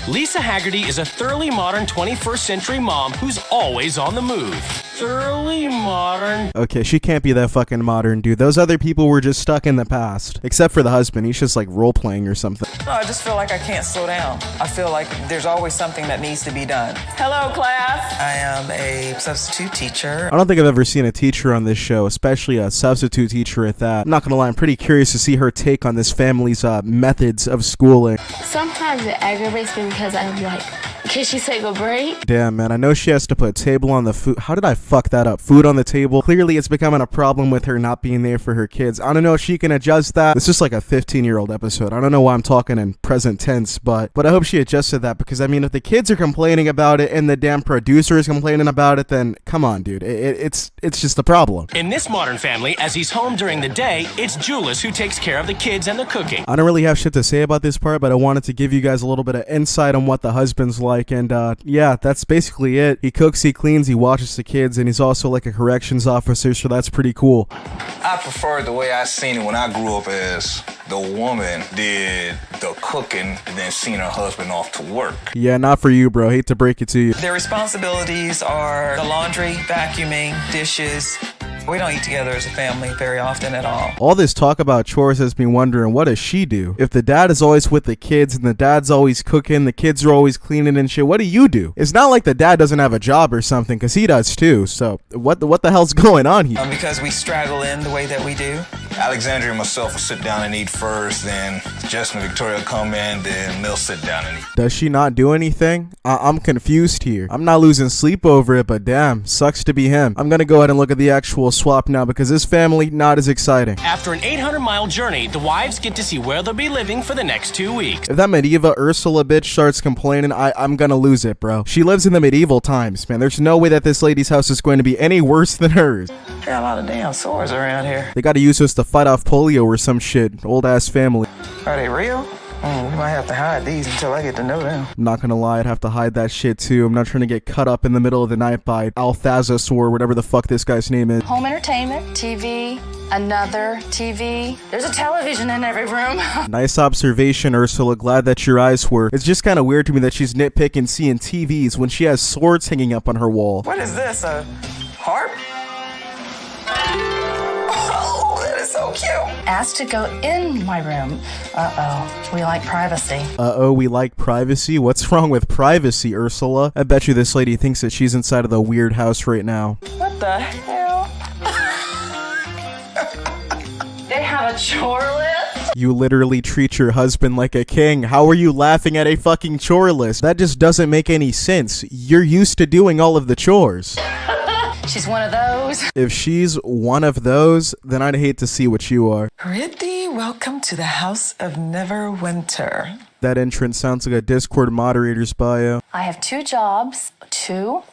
Lisa Haggerty is a thoroughly modern 21st century mom who's always on the move. Thoroughly modern. Okay, she can't be that fucking modern, dude. Those other people were just stuck in the past. Except for the husband. He's just like role-playing or something. No, I just feel like I can't slow down. I feel like there's always something that needs to be done. Hello, class. I am a substitute teacher. I don't think I've ever seen a teacher on this show, especially a substitute teacher at that. I'm not gonna lie, I'm pretty curious to see her take on this family's methods of schooling. Sometimes it aggravates me because I'm like, can she take a break? Damn, man, I know she has to put table on the food. How did I fuck that up? Food on the table. Clearly, it's becoming a problem with her not being there for her kids. I don't know if she can adjust that. This is like a 15-year-old episode. I don't know why I'm talking in present tense, but I hope she adjusted that because, I mean, if the kids are complaining about it and the damn producer is complaining about it, then come on, dude. It's just a problem. In this modern family, as he's home during the day, it's Julius who takes care of the kids and the cooking. I don't really have shit to say about this part, but I wanted to give you guys a little bit of insight on what the husband's like. And yeah, that's basically it. He cooks, he cleans, he watches the kids, and he's also like a corrections officer, so that's pretty cool. I prefer the way I seen it when I grew up as the woman did the cooking and then seen her husband off to work. Yeah, not for you, bro. Hate to break it to you. Their responsibilities are the laundry, vacuuming, dishes. We don't eat together as a family very often at all. All this talk about chores has me wondering, what does she do? If the dad is always with the kids and the dad's always cooking, the kids are always cleaning and shit, what do you do? It's not like the dad doesn't have a job or something, because he does too. So what the hell's going on here? Because we straggle in the way that we do. Alexandria and myself will sit down and eat first, then Justin and Victoria will come in, then they'll sit down and eat. Does she not do anything? I'm confused here. I'm not losing sleep over it, but damn, sucks to be him. I'm gonna go ahead and look at the actual swap now, because this family not as exciting. After an 800-mile journey, the wives get to see where they'll be living for the next 2 weeks. If that medieval Ursula bitch starts complaining, I'm gonna lose it, bro. She lives in the medieval times, man. There's no way that this lady's house is going to be any worse than hers. There are a lot of damn sores around here. They gotta use this to fight off polio or some shit. Old ass family. Are they real? We might have to hide these until I get to know them. I'm not gonna lie, I'd have to hide that shit too. I'm not trying to get cut up in the middle of the night by Althazasor, whatever the fuck this guy's name is. Home entertainment, TV, another TV. There's a television in every room. Nice observation, Ursula. Glad that your eyes were. It's just kind of weird to me that she's nitpicking seeing TVs when she has swords hanging up on her wall. What is this, a harp? Oh, that is so cute. Asked to go in my room. Uh-oh, we like privacy. Uh-oh, we like privacy? What's wrong with privacy, Ursula? I bet you this lady thinks that she's inside of the weird house right now. What the hell? They have a chore list? You literally treat your husband like a king. How are you laughing at a fucking chore list? That just doesn't make any sense. You're used to doing all of the chores. She's one of those. If she's one of those, then I'd hate to see what you are. Pretty welcome to the House of Neverwinter. That entrance sounds like a Discord moderator's bio. I have 2 jobs. 2?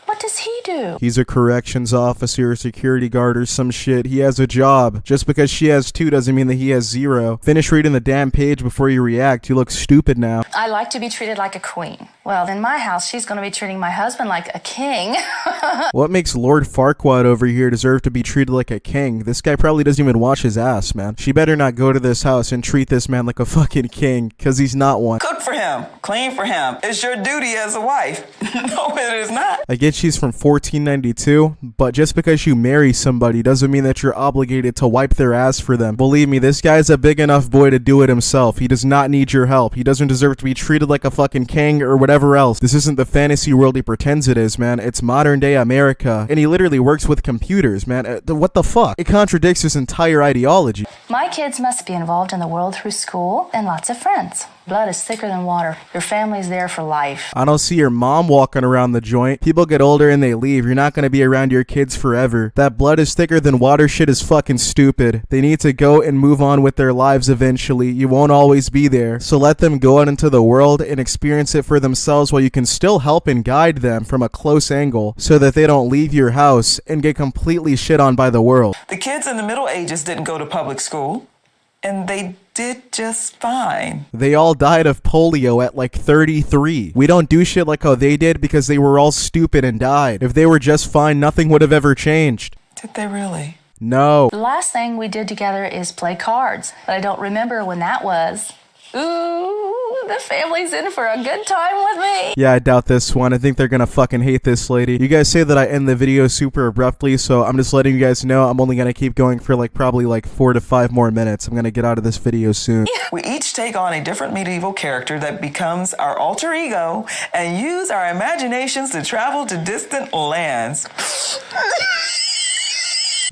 What does he do? He's a corrections officer, a security guard, or some shit. He has a job. Just because she has 2 doesn't mean that he has 0. Finish reading the damn page before you react. You look stupid now. I like to be treated like a queen. Well, in my house, she's going to be treating my husband like a king. What makes Lord Farquaad over here deserve to be treated like a king? This guy probably doesn't even wash his ass, man. She better not go to this house and treat this man like a fucking king, because he's not one. Cook for him. Clean for him. It's your duty as a wife. No, it is not. I get she's from 1492, but just because you marry somebody doesn't mean that you're obligated to wipe their ass for them. Believe me, this guy's a big enough boy to do it himself. He does not need your help. He doesn't deserve to be treated like a fucking king or whatever else. This isn't the fantasy world he pretends it is, man. It's modern day America, and he literally works with computers, man. What the fuck? It contradicts his entire ideology. My kids must be involved in the world through school and lots of friends. Blood is thicker than water. Your family's there for life. I don't see your mom walking around the joint. People get older and they leave. You're not going to be around your kids forever. That blood is thicker than water shit is fucking stupid. They need to go and move on with their lives eventually. You won't always be there. So let them go out into the world and experience it for themselves while you can still help and guide them from a close angle so that they don't leave your house and get completely shit on by the world. The kids in the Middle Ages didn't go to public school, and they did just fine. They all died of polio at like 33. We don't do shit like how they did because they were all stupid and died. If they were just fine, nothing would have ever changed. Did they really? No. The last thing we did together is play cards, but I don't remember when that was. Ooh, the family's in for a good time with me. Yeah, I doubt this one. I think they're gonna fucking hate this lady. You guys say that I end the video super abruptly, so I'm just letting you guys know I'm only gonna keep going for like probably like 4 to 5 more minutes. I'm gonna get out of this video soon. We each take on a different medieval character that becomes our alter ego and use our imaginations to travel to distant lands.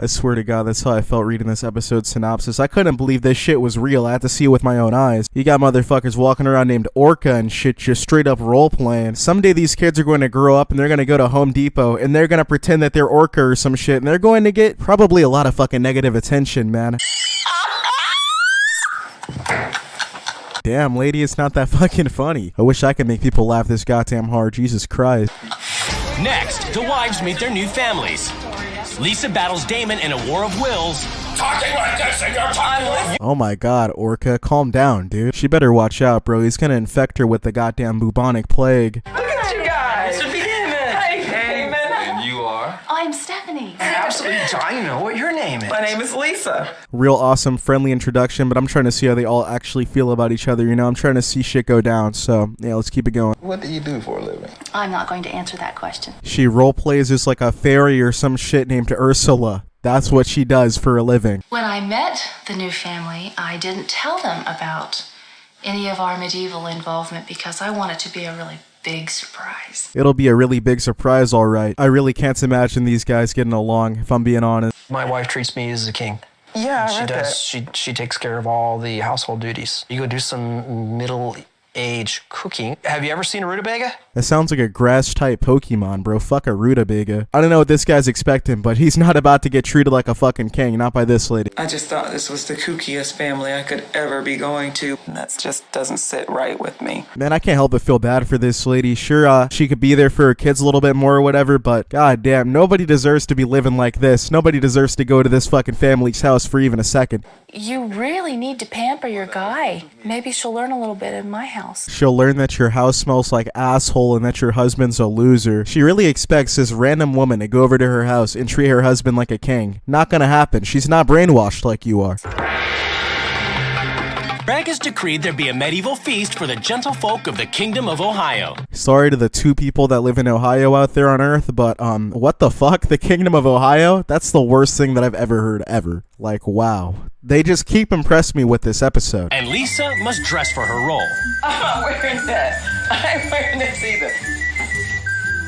I swear to God, that's how I felt reading this episode synopsis. I couldn't believe this shit was real. I had to see it with my own eyes. You got motherfuckers walking around named Orca and shit, just straight up role-playing. Someday these kids are going to grow up and they're going to go to Home Depot and they're going to pretend that they're Orca or some shit and they're going to get probably a lot of fucking negative attention, man. Damn, lady, it's not that fucking funny. I wish I could make people laugh this goddamn hard. Jesus Christ. Next, the wives meet their new families. Lisa battles Damon in a war of wills. Talking like this and you're talking like... Oh my God, Orca, calm down, dude. She better watch out, bro. He's gonna infect her with the goddamn bubonic plague. Look at you guys. Mr. Damon. Hey, Damon. And you are? I'm Stephanie. Absolutely. I know what your name is. My name is Lisa. Real awesome, friendly introduction, but I'm trying to see how they all actually feel about each other, you know? I'm trying to see shit go down, so yeah, let's keep it going. What do you do for a living? I'm not going to answer that question. She roleplays as like a fairy or some shit named Ursula. That's what she does for a living. When I met the new family, I didn't tell them about any of our medieval involvement because I want it to be a really big surprise. It'll be a really big surprise, all right. I really can't imagine these guys getting along, if I'm being honest. My wife treats me as a king. Yeah, she does. She takes care of all the household duties. You go do some middle-age cooking. Have you ever seen a rutabaga? That sounds like a grass-type Pokemon, bro. Fuck a rutabaga. I don't know what this guy's expecting, but he's not about to get treated like a fucking king, not by this lady. I just thought this was the kookiest family I could ever be going to. And that just doesn't sit right with me. Man, I can't help but feel bad for this lady. Sure, she could be there for her kids a little bit more or whatever, but goddamn, nobody deserves to be living like this. Nobody deserves to go to this fucking family's house for even a second. You really need to pamper your guy. Maybe she'll learn a little bit in my house. She'll learn that your house smells like asshole and that your husband's a loser. She really expects this random woman to go over to her house and treat her husband like a king. Not gonna happen. She's not brainwashed like you are. Bragg has decreed there be a medieval feast for the gentlefolk of the Kingdom of Ohio. Sorry to the 2 people that live in Ohio out there on Earth, but what the fuck? The Kingdom of Ohio? That's the worst thing that I've ever heard, ever. Like, wow. They just keep impressing me with this episode. And Lisa must dress for her role. I'm not wearing that. I'm wearing this either.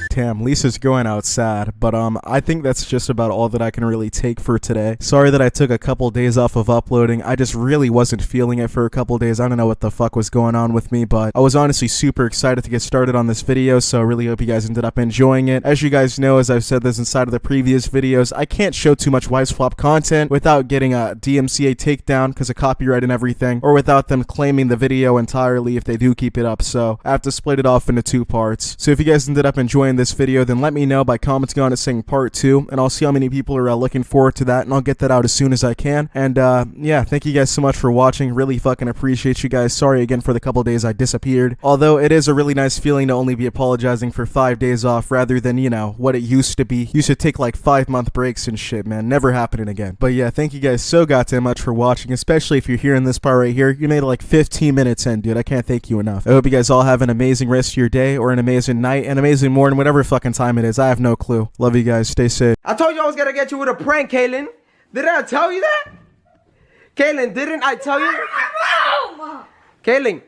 Damn, Lisa's going out sad, but I think that's just about all that I can really take for today. Sorry that I took a couple days off of uploading. I just really wasn't feeling it for a couple days. I don't know what the fuck was going on with me, but I was honestly super excited to get started on this video, so I really hope you guys ended up enjoying it. As you guys know, as I've said this inside of the previous videos, I can't show too much wife swap content without getting a DMCA takedown because of copyright and everything, or without them claiming the video entirely if they do keep it up, so I have to split it off into 2 parts. So if you guys ended up enjoying this video, then let me know by commenting on it saying part 2, and I'll see how many people are looking forward to that, and I'll get that out as soon as I can. And yeah, thank you guys so much for watching. Really fucking appreciate you guys. Sorry again for the couple days I disappeared, although it is a really nice feeling to only be apologizing for 5 days off rather than, you know, what it used to be. Used to take like 5-month breaks and shit, man. Never happening again. But yeah, thank you guys so goddamn much for watching, especially if you're hearing this part right here. You made it like 15 minutes in, dude. I can't thank you enough. I hope you guys all have an amazing rest of your day, or an amazing night, an amazing morning, whatever fucking time it is. I have no clue. Love you guys. Stay safe. I told you I was gonna get you with a prank, Kaylin. Didn't I tell you that? Kaylin, didn't I tell you? Kaylin,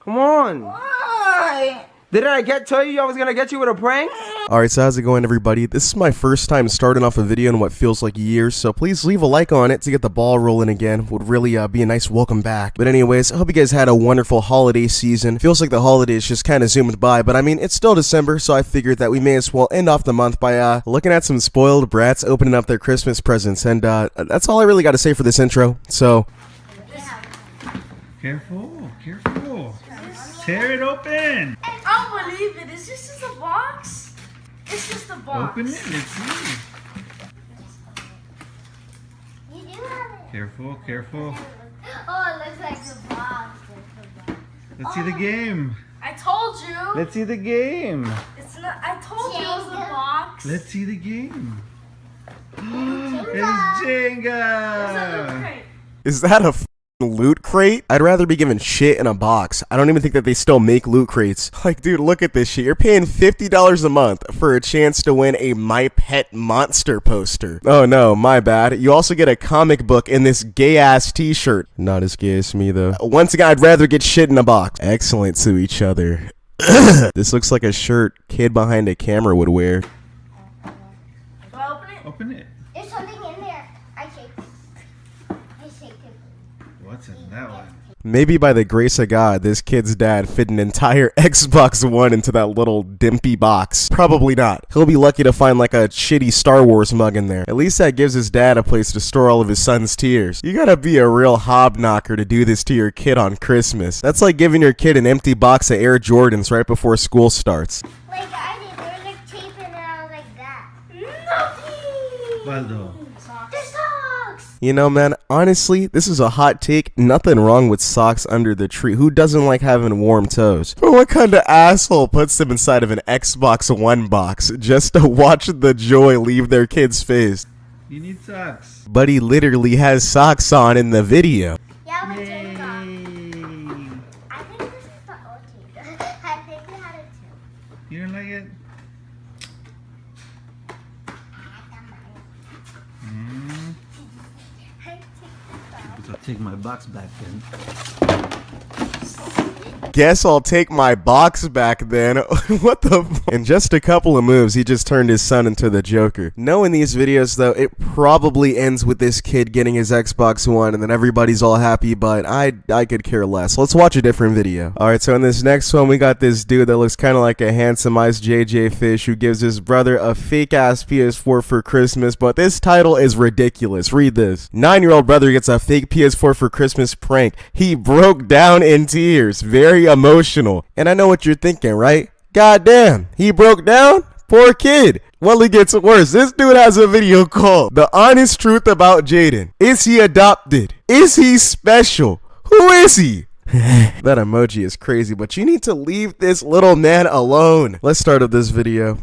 come on. Why? Didn't I tell you I was gonna get you with a prank? Alright, so how's it going, everybody? This is my first time starting off a video in what feels like years, so please leave a like on it to get the ball rolling again. Would really be a nice welcome back. But anyways, I hope you guys had a wonderful holiday season. Feels like the holidays just kind of zoomed by, but I mean, it's still December, so I figured that we may as well end off the month by looking at some spoiled brats opening up their Christmas presents, and that's all I really got to say for this intro, so... Careful, careful. Tear it open. I don't believe it. Is this just a box? It's just a box. Open it. Let's see. You do have it. Careful, careful. Oh, it looks like a box. Let's see the game. I told you. Let's see the game. It's not. I told you it was a box. Let's see the game. It's Jenga. Is that a loot crate? I'd rather be given shit in a box. I don't even think that they still make loot crates. Like, dude, look at this shit. You're paying $50 a month for a chance to win a My Pet Monster poster. Oh no, my bad. You also get a comic book in this gay-ass t-shirt. Not as gay as me, though. Once again, I'd rather get shit in a box. Excellent to each other. This looks like a shirt kid behind a camera would wear. Do I open it? Open it. There's something in there. I shake it. I shake it. What's in that one? Maybe by the grace of God, this kid's dad fit an entire Xbox One into that little dimpy box. Probably not. He'll be lucky to find like a shitty Star Wars mug in there. At least that gives his dad a place to store all of his son's tears. You gotta be a real hobknocker to do this to your kid on Christmas. That's like giving your kid an empty box of Air Jordans right before school starts. Like I did. They were like taping it out like that. Nothing. Baldo. The socks. You know, man, honestly, this is a hot take. Nothing wrong with socks under the tree. Who doesn't like having warm toes? But what kind of asshole puts them inside of an Xbox One box just to watch the joy leave their kid's face? You need socks. But he literally has socks on in the video. Yeah, but take off. I think this is the old tape. I think we had it too. You don't like it? I'll take my box back then. Guess I'll take my box back then. What the In just a couple of moves, he just turned his son into the Joker. Knowing these videos, though, it probably ends with this kid getting his Xbox One and then everybody's all happy, but I could care less. Let's watch a different video. Alright, so in this next one, we got this dude that looks kind of like a handsome-ized JJ Fish who gives his brother a fake-ass PS4 for Christmas, but this title is ridiculous. Read this. 9-year-old brother gets a fake PS4 for Christmas prank. He broke down in tears. Very emotional. And I know what you're thinking, right? Goddamn, he broke down? Poor kid. Well, it gets worse. This dude has a video called The Honest Truth About Jaden. Is he adopted? Is he special? Who is he? That emoji is crazy, but you need to leave this little man alone. Let's start up this video.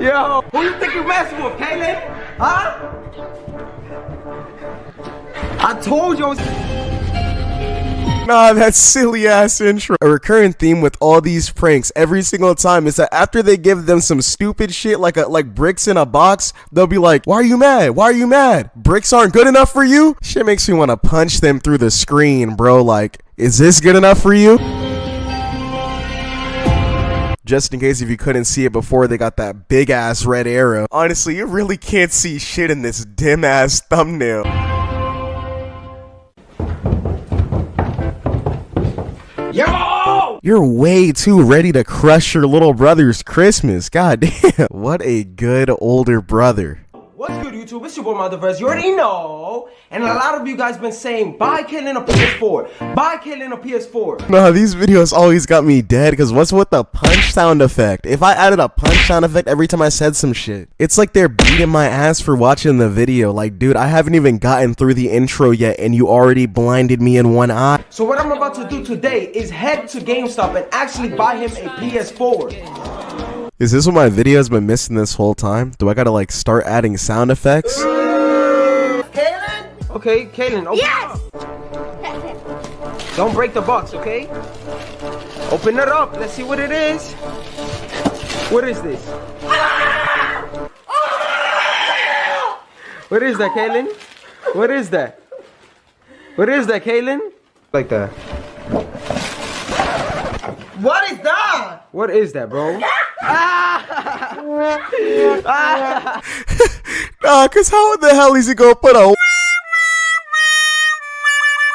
Yo, who you think you messing with, Kaylin? Huh? I told you I was... Nah, that silly ass intro. A recurring theme with all these pranks every single time is that after they give them some stupid shit like bricks in a box, they'll be like, why are you mad? Why are you mad? Bricks aren't good enough for you? Shit makes me want to punch them through the screen, bro. Like, is this good enough for you? Just in case if you couldn't see it before, they got that big ass red arrow. Honestly, you really can't see shit in this dim ass thumbnail. Yo! You're way too ready to crush your little brother's Christmas. God damn. What a good older brother. What's good, YouTube? It's your boy Motherverse. You already know. And a lot of you guys been saying, buy Kaylin a PS4. Buy Kaylin a PS4. Nah, these videos always got me dead, because what's with the punch sound effect? If I added a punch sound effect every time I said some shit, it's like they're beating my ass for watching the video. Like, dude, I haven't even gotten through the intro yet, and you already blinded me in one eye. So what I'm about to do today is head to GameStop and actually buy him a PS4. Is this what my video has been missing this whole time? Do I gotta like start adding sound effects? Kaylin? Okay, Kaylin, open Yes! it up. Don't break the box, okay? Open it up. Let's see what it is. What is this? What is that, Kaylin? What is that? What is that, Kaylin? Like that. What is that? What is that, bro? Nah, cause how in the hell is he gonna put a...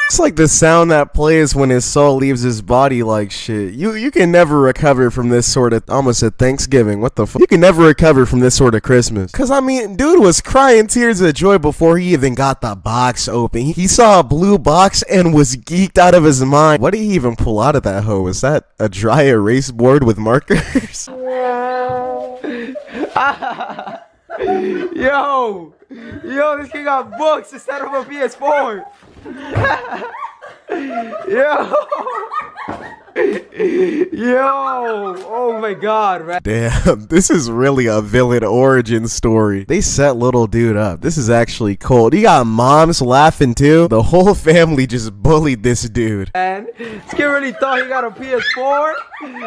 It's like the sound that plays when his soul leaves his body like shit. You can never recover from this sort of... I almost said Thanksgiving. What the fuck? You can never recover from this sort of Christmas. Cause I mean, dude was crying tears of joy before he even got the box open. He saw a blue box and was geeked out of his mind. What did he even pull out of that hoe? Was that a dry erase board with markers? Yo, this kid got books instead of a PS4. Yo, oh my god, man. Damn, this is really a villain origin story. They set little dude up. This is actually cold. You got moms laughing too. The whole family just bullied this dude. And this kid really thought he got a PS4?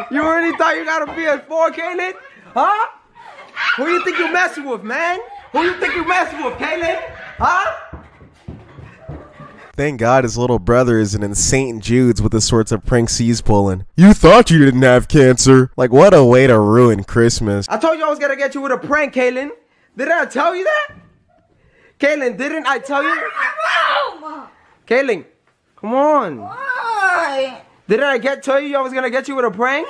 You really thought you got a PS4, Kaylin? Huh? Who you think you messing with, man? Who you think you messing with, Kaylin? Huh? Thank God his little brother isn't in St. Jude's with the sorts of pranks he's pulling. You thought you didn't have cancer. Like, what a way to ruin Christmas. I told you I was gonna get you with a prank, Kaylin. Didn't I tell you that? Kaylin, didn't I tell you? Kaylin, come on. Why? Didn't I tell you I was gonna get you with a prank?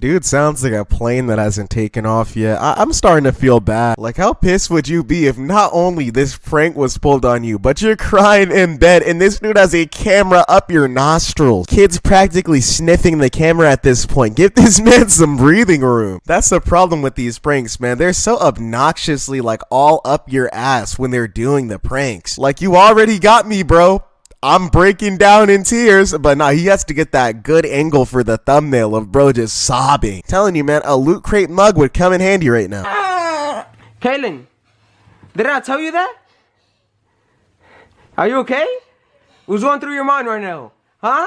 Dude sounds like a plane that hasn't taken off yet. I'm starting to feel bad. Like, how pissed would you be if not only this prank was pulled on you, but you're crying in bed and this dude has a camera up your nostrils? Kid's practically sniffing the camera at this point. Give this man some breathing room. That's the problem with these pranks, man. They're so obnoxiously like all up your ass when they're doing the pranks. Like, you already got me, bro. I'm breaking down in tears, but nah, he has to get that good angle for the thumbnail of bro just sobbing. Telling you, man, a Loot Crate mug would come in handy right now. Kaylin, did I tell you that? Are you okay? What's going through your mind right now? Huh?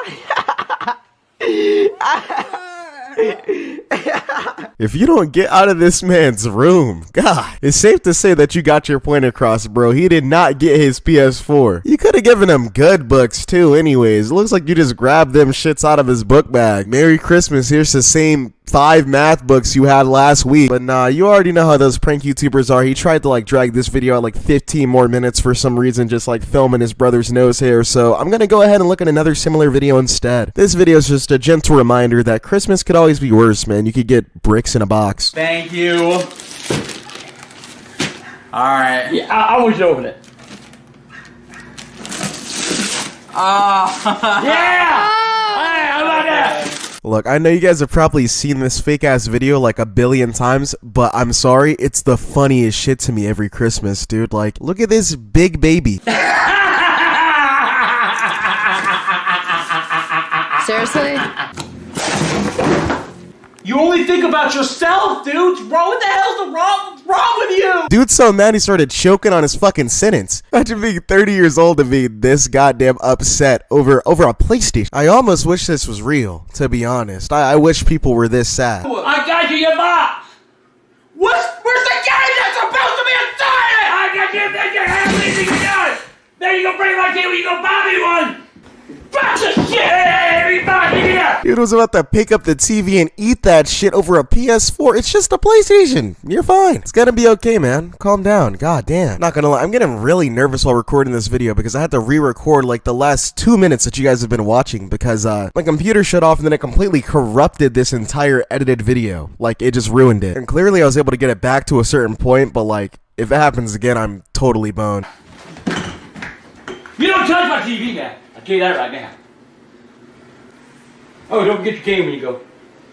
If you don't get out of this man's room, God, it's safe to say that you got your point across, bro. He did not get his PS4. You could have given him good books too anyways. It looks like you just grabbed them shits out of his book bag. Merry Christmas, here's the same 5 math books you had last week. But nah, you already know how those prank YouTubers are. He tried to like drag this video out like 15 more minutes for some reason, just like filming his brother's nose hair. So I'm gonna go ahead and look at another similar video instead. This video is just a gentle reminder that Christmas could always be worse, man. You could get bricks in a box. Thank you. Alright. Yeah, I want you to open it. Yeah! Hey, how about that? Look, I know you guys have probably seen this fake ass video like a billion times, but I'm sorry, it's the funniest shit to me every Christmas, dude. Like, look at this big baby. Seriously? You only think about yourself, dude. Bro, what the hell's wrong with you? Dude's so mad he started choking on his fucking sentence. Imagine being 30 years old and being this goddamn upset over a PlayStation. I almost wish this was real, to be honest. I wish people were this sad. I got you your box. Where's the game that's supposed to be inside it? I got you everything you got. Then you gonna bring my game when you gonna buy me one. Fuck the shit! Dude was about to pick up the TV and eat that shit over a PS4. It's just a PlayStation. You're fine. It's gonna be okay, man. Calm down. God damn. Not gonna lie, I'm getting really nervous while recording this video because I had to re-record like the last 2 minutes that you guys have been watching because my computer shut off and then it completely corrupted this entire edited video. Like, it just ruined it. And clearly I was able to get it back to a certain point, but like, if it happens again, I'm totally boned. You don't touch my TV, man. I'll tell you that right now. Oh, don't forget your game when you go.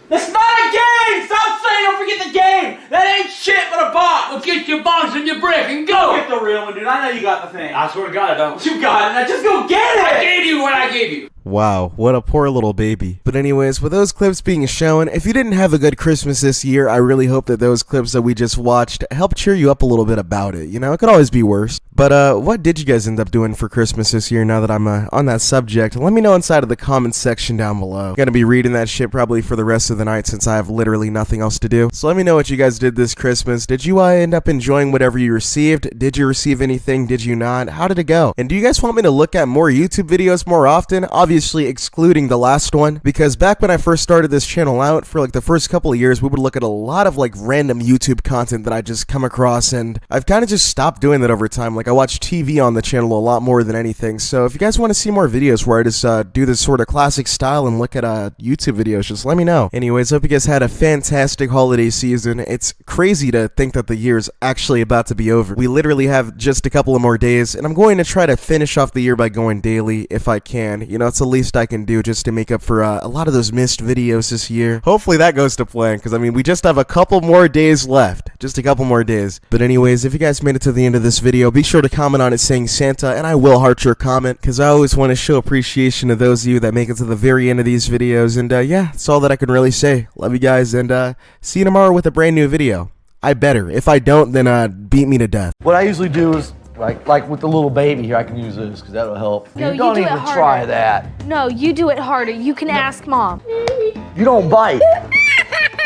That's not a game! Stop saying don't forget the game! That ain't shit but a box! Well, get your box and your brick and go! Get the real one, dude. I know you got the thing. I swear to God I don't. You got it. Now just go get it! I gave you what I gave you. Wow, what a poor little baby. But anyways, with those clips being shown, if you didn't have a good Christmas this year, I really hope that those clips that we just watched help cheer you up a little bit about it. You know, it could always be worse. But what did you guys end up doing for Christmas this year now that I'm on that subject? Let me know inside of the comments section down below. I'm gonna be reading that shit probably for the rest of the night since I have literally nothing else to do. So let me know what you guys did this Christmas. Did you end up enjoying whatever you received? Did you receive anything? Did you not? How did it go? And do you guys want me to look at more YouTube videos more often? Obviously excluding the last one, because back when I first started this channel out, for like the first couple of years, we would look at a lot of like random YouTube content that I just come across, and I've kind of just stopped doing that over time. Like, I watch TV on the channel a lot more than anything. So if you guys want to see more videos where I just do this sort of classic style and look at YouTube videos, just let me know. Anyways, hope you guys had a fantastic holiday season. It's crazy to think that the year's actually about to be over. We literally have just a couple of more days, and I'm going to try to finish off the year by going daily if I can. You know, it's the least I can do just to make up for a lot of those missed videos this year. Hopefully that goes to plan, because I mean, we just have a couple more days left. Just a couple more days. But anyways, if you guys made it to the end of this video, be sure to comment on it saying Santa, and I will heart your comment, because I always want to show appreciation to those of you that make it to the very end of these videos. And yeah, that's all that I can really say. Love you guys, and see you tomorrow with a brand new video. I better. If I don't, then beat me to death. What I usually do is, like with the little baby here, I can use this because that'll help. No, you don't do it even harder. try that. No, you do it harder. You can ask Mom. You don't bite.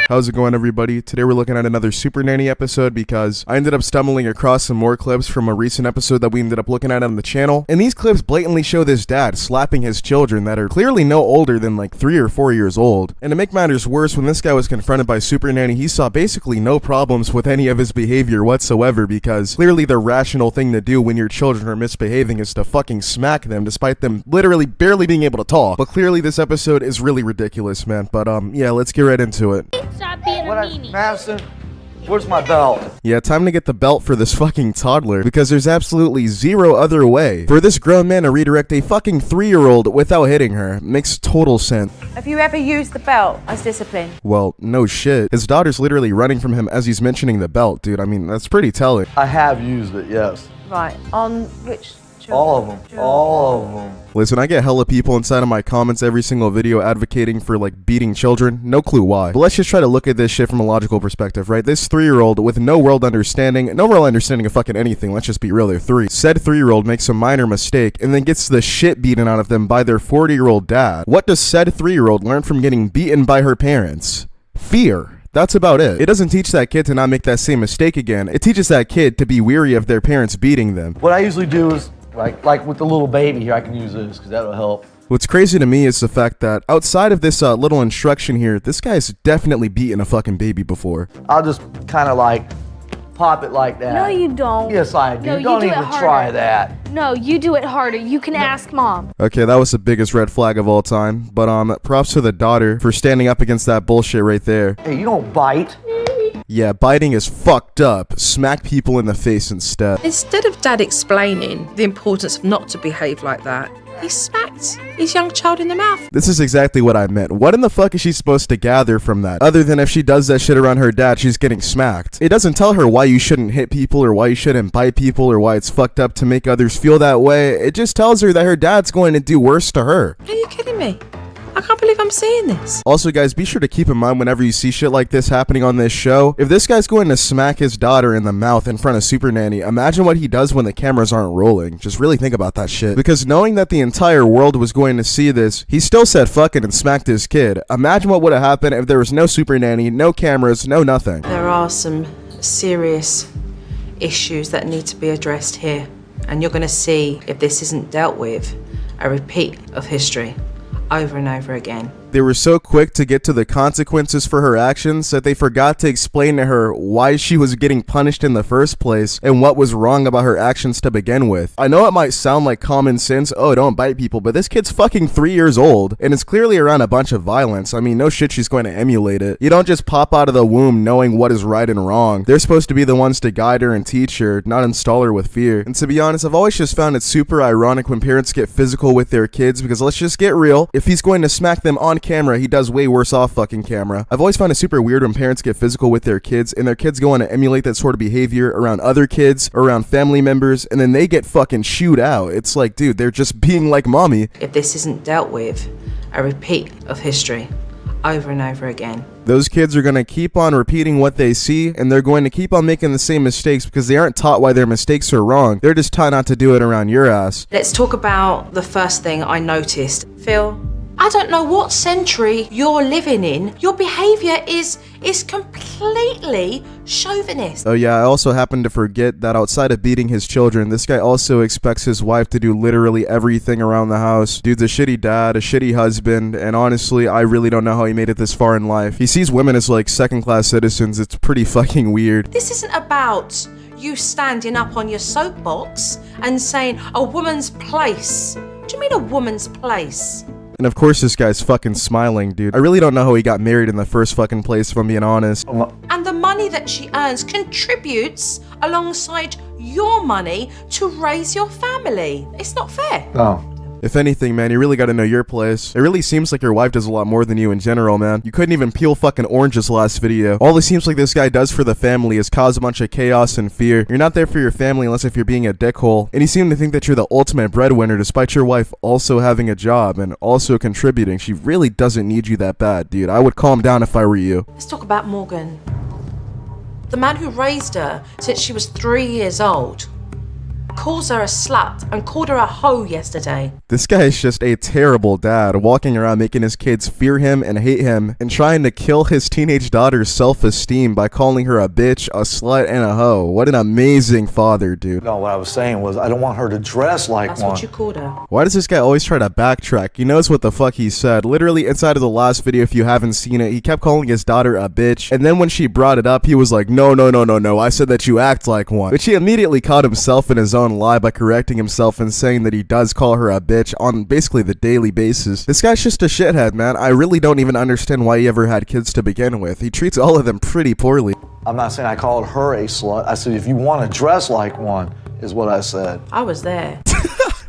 How's it going, everybody? Today we're looking at another Super Nanny episode because I ended up stumbling across some more clips from a recent episode that we ended up looking at on the channel. And these clips blatantly show this dad slapping his children that are clearly no older than like 3 or 4 years old. And to make matters worse, when this guy was confronted by Super Nanny, he saw basically no problems with any of his behavior whatsoever, because clearly the rational thing to do when your children are misbehaving is to fucking smack them despite them literally barely being able to talk. But clearly this episode is really ridiculous, man. But yeah, let's get right into it. Stop being a meanie. Madison, where's my belt? Yeah, time to get the belt for this fucking toddler, because there's absolutely zero other way for this grown man to redirect a fucking 3-year-old without hitting her. Makes total sense. Have you ever used the belt as discipline? Well, no shit. His daughter's literally running from him as he's mentioning the belt, dude. I mean, that's pretty telling. I have used it, yes. Right. On which children? All of them. All of them. Listen, I get hella people inside of my comments every single video advocating for like beating children. No clue why. But let's just try to look at this shit from a logical perspective, right? This 3-year-old with no real understanding of fucking anything. Let's just be real, they're 3. Said 3-year-old makes a minor mistake and then gets the shit beaten out of them by their 40-year-old dad. What does said 3-year-old learn from getting beaten by her parents? Fear. That's about it. It doesn't teach that kid to not make that same mistake again. It teaches that kid to be weary of their parents beating them. What I usually do is, like with the little baby here, I can use this because that'll help. What's crazy to me is the fact that outside of this little instruction here, this guy's definitely beaten a fucking baby before. I'll just kind of like pop it like that. No, you don't. Yes, I do. No, you Don't do it even harder. try that. No, you do it harder. You can ask Mom. Okay, that was the biggest red flag of all time. But props to the daughter for standing up against that bullshit right there. Hey, you don't bite. Yeah, biting is fucked up. Smack people in the face instead. Instead of Dad explaining the importance of not to behave like that, he smacked his young child in the mouth. This is exactly what I meant. What in the fuck is she supposed to gather from that? Other than if she does that shit around her dad, she's getting smacked. It doesn't tell her why you shouldn't hit people or why you shouldn't bite people or why it's fucked up to make others feel that way. It just tells her that her dad's going to do worse to her. Are you kidding me? I can't believe I'm seeing this. Also, guys, be sure to keep in mind whenever you see shit like this happening on this show, if this guy's going to smack his daughter in the mouth in front of Super Nanny, imagine what he does when the cameras aren't rolling. Just really think about that shit. Because knowing that the entire world was going to see this, he still said fuck it and smacked his kid. Imagine what would have happened if there was no Super Nanny, no cameras, no nothing. There are some serious issues that need to be addressed here, and you're going to see, if this isn't dealt with, a repeat of history over and over again. They were so quick to get to the consequences for her actions that they forgot to explain to her why she was getting punished in the first place and what was wrong about her actions to begin with. I know it might sound like common sense, oh, don't bite people, but this kid's fucking 3 years old and it's clearly around a bunch of violence. I mean, no shit she's going to emulate it. You don't just pop out of the womb knowing what is right and wrong. They're supposed to be the ones to guide her and teach her, not install her with fear. And to be honest, I've always just found it super ironic when parents get physical with their kids, because let's just get real, if he's going to smack them on camera, he does way worse off fucking camera. I've always found it super weird when parents get physical with their kids and their kids go on to emulate that sort of behavior around other kids, around family members, and then they get fucking shooed out. It's like, dude, they're just being like mommy. If this isn't dealt with, a repeat of history over and over again. Those kids are going to keep on repeating what they see, and they're going to keep on making the same mistakes because they aren't taught why their mistakes are wrong. They're just taught not to do it around your ass. Let's talk about the first thing I noticed. Phil, I don't know what century you're living in. Your behavior is completely chauvinist. Oh yeah, I also happened to forget that outside of beating his children, this guy also expects his wife to do literally everything around the house. Dude's a shitty dad, a shitty husband, and honestly, I really don't know how he made it this far in life. He sees women as like second-class citizens. It's pretty fucking weird. This isn't about you standing up on your soapbox and saying a woman's place. What do you mean a woman's place? And of course this guy's fucking smiling, dude. I really don't know how he got married in the first fucking place, if I'm being honest. And the money that she earns contributes alongside your money to raise your family. It's not fair. No. If anything, man, you really gotta know your place. It really seems like your wife does a lot more than you in general, man. You couldn't even peel fucking oranges last video. All it seems like this guy does for the family is cause a bunch of chaos and fear. You're not there for your family unless if you're being a dickhole. And you seem to think that you're the ultimate breadwinner despite your wife also having a job and also contributing. She really doesn't need you that bad, dude. I would calm down if I were you. Let's talk about Morgan. The man who raised her since she was 3 years old calls her a slut and called her a hoe yesterday. This guy is just a terrible dad, walking around making his kids fear him and hate him, and trying to kill his teenage daughter's self-esteem by calling her a bitch, a slut, and a hoe. What an amazing father, dude. No, what I was saying was I don't want her to dress like That's one. what you called her. Why does this guy always try to backtrack? He knows what the fuck he said. Literally inside of the last video, if you haven't seen it, he kept calling his daughter a bitch, and then when she brought it up, he was like, no, I said that you act like one. Which he immediately caught himself in his own lie by correcting himself and saying that he does call her a bitch on basically the daily basis. This guy's just a shithead, man. I really don't even understand why he ever had kids to begin with. He treats all of them pretty poorly. I'm not saying I called her a slut. I said, if you want to dress like one, is what I said. I was there.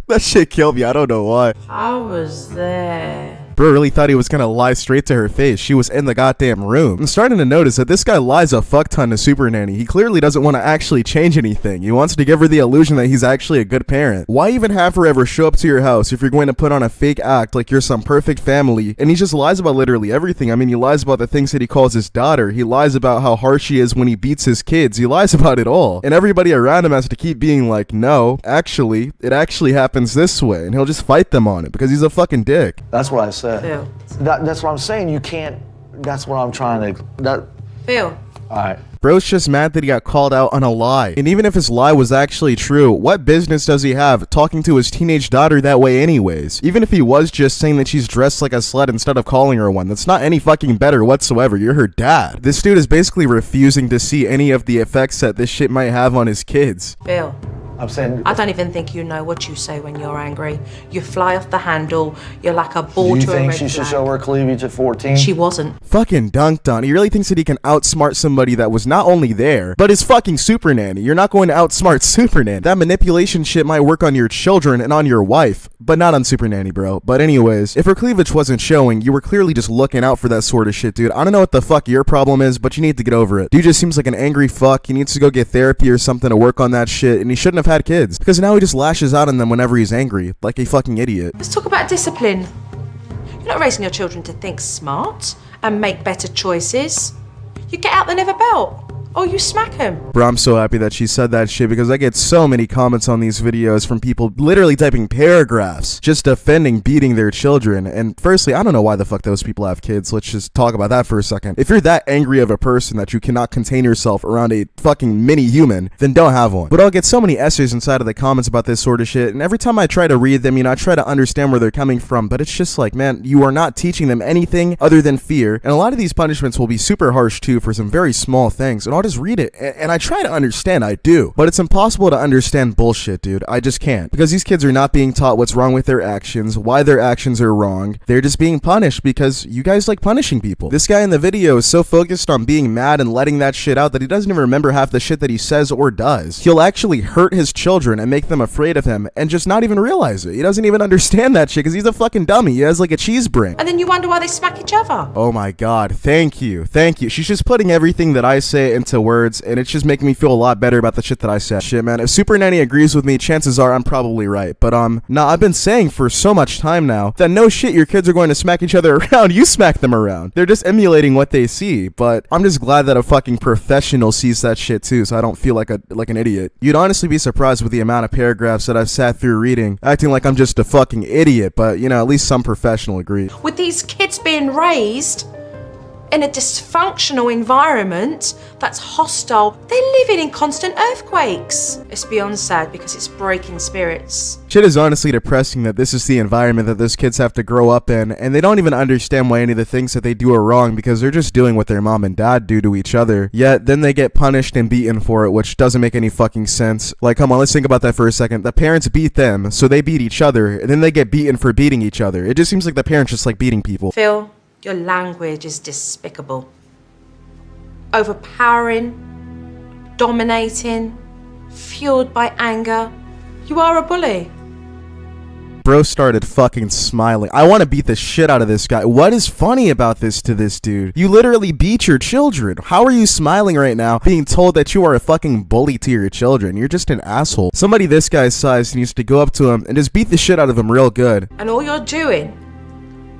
That shit killed me. I don't know why. I was there. Bro really thought he was gonna lie straight to her face. She was in the goddamn room. I'm starting to notice that this guy lies a fuck ton to Super Nanny. He clearly doesn't want to actually change anything. He wants to give her the illusion that he's actually a good parent. Why even have her ever show up to your house if you're going to put on a fake act like you're some perfect family? And he just lies about literally everything. I mean, he lies about the things that he calls his daughter. He lies about how harsh he is when he beats his kids. He lies about it all. And everybody around him has to keep being like, no, actually, it actually happens this way. And he'll just fight them on it because he's a fucking dick. That's what I said. Phil. That's what I'm saying. You can't. That's what I'm trying to. Phil. Alright. Bro's just mad that he got called out on a lie. And even if his lie was actually true, what business does he have talking to his teenage daughter that way anyways? Even if he was just saying that she's dressed like a slut instead of calling her one, that's not any fucking better whatsoever. You're her dad. This dude is basically refusing to see any of the effects that this shit might have on his kids. Phil. I'm saying... I don't even think you know what you say when you're angry. You fly off the handle. You're like a ball Do you to a think red she should flag. show her cleavage at 14? She wasn't. Fucking dunked on. He really thinks that he can outsmart somebody that was not only there, but is fucking super nanny. You're not going to outsmart super nanny. That manipulation shit might work on your children and on your wife, but not on super nanny, bro. But anyways, if her cleavage wasn't showing, you were clearly just looking out for that sort of shit, dude. I don't know what the fuck your problem is, but you need to get over it. Dude just seems like an angry fuck. He needs to go get therapy or something to work on that shit, and he shouldn't have had kids, because now he just lashes out on them whenever he's angry, like a fucking idiot. Let's talk about discipline. You're not raising your children to think smart and make better choices. You get out the never belt. Oh, you smack him. Bro, I'm so happy that she said that shit because I get so many comments on these videos from people literally typing paragraphs just defending beating their children. And firstly, I don't know why the fuck those people have kids. Let's just talk about that for a second. If you're that angry of a person that you cannot contain yourself around a fucking mini human, then don't have one. But I'll get so many essays inside of the comments about this sort of shit, and every time I try to read them, I try to understand where they're coming from, but it's just like, man, you are not teaching them anything other than fear. And a lot of these punishments will be super harsh too for some very small things. And I'll just read it, and I try to understand, I do, but it's impossible to understand bullshit, dude. I just can't, because these kids are not being taught what's wrong with their actions, why their actions are wrong. They're just being punished because you guys like punishing people. This guy in the video is so focused on being mad and letting that shit out that he doesn't even remember half the shit that he says or does. He'll actually hurt his children and make them afraid of him and just not even realize it. He doesn't even understand that shit because he's a fucking dummy. He has like a cheese brain. And then you wonder why they smack each other. Oh my god, thank you. She's just putting everything that I say into words, and it's just making me feel a lot better about the shit that I said. Shit, man, if Super Nanny agrees with me, chances are I'm probably right. But nah, I've been saying for so much time now that no shit, your kids are going to smack each other around. You smack them around. They're just emulating what they see. But I'm just glad that a fucking professional sees that shit too, so I don't feel like an idiot. You'd honestly be surprised with the amount of paragraphs that I've sat through reading, acting like I'm just a fucking idiot. But at least some professional agree. With these kids being raised in a dysfunctional environment that's hostile, they're living in constant earthquakes. It's beyond sad because it's breaking spirits. Shit is honestly depressing that this is the environment that those kids have to grow up in, and they don't even understand why any of the things that they do are wrong because they're just doing what their mom and dad do to each other. Yet then they get punished and beaten for it, which doesn't make any fucking sense. Like, come on, let's think about that for a second. The parents beat them, so they beat each other, and then they get beaten for beating each other. It just seems like the parents just like beating people. Phil, your language is despicable. Overpowering, dominating, fueled by anger. You are a bully. Bro started fucking smiling. I want to beat the shit out of this guy. What is funny about this to this dude? You literally beat your children. How are you smiling right now being told that you are a fucking bully to your children? You're just an asshole. Somebody this guy's size needs to go up to him and just beat the shit out of him real good. And all you're doing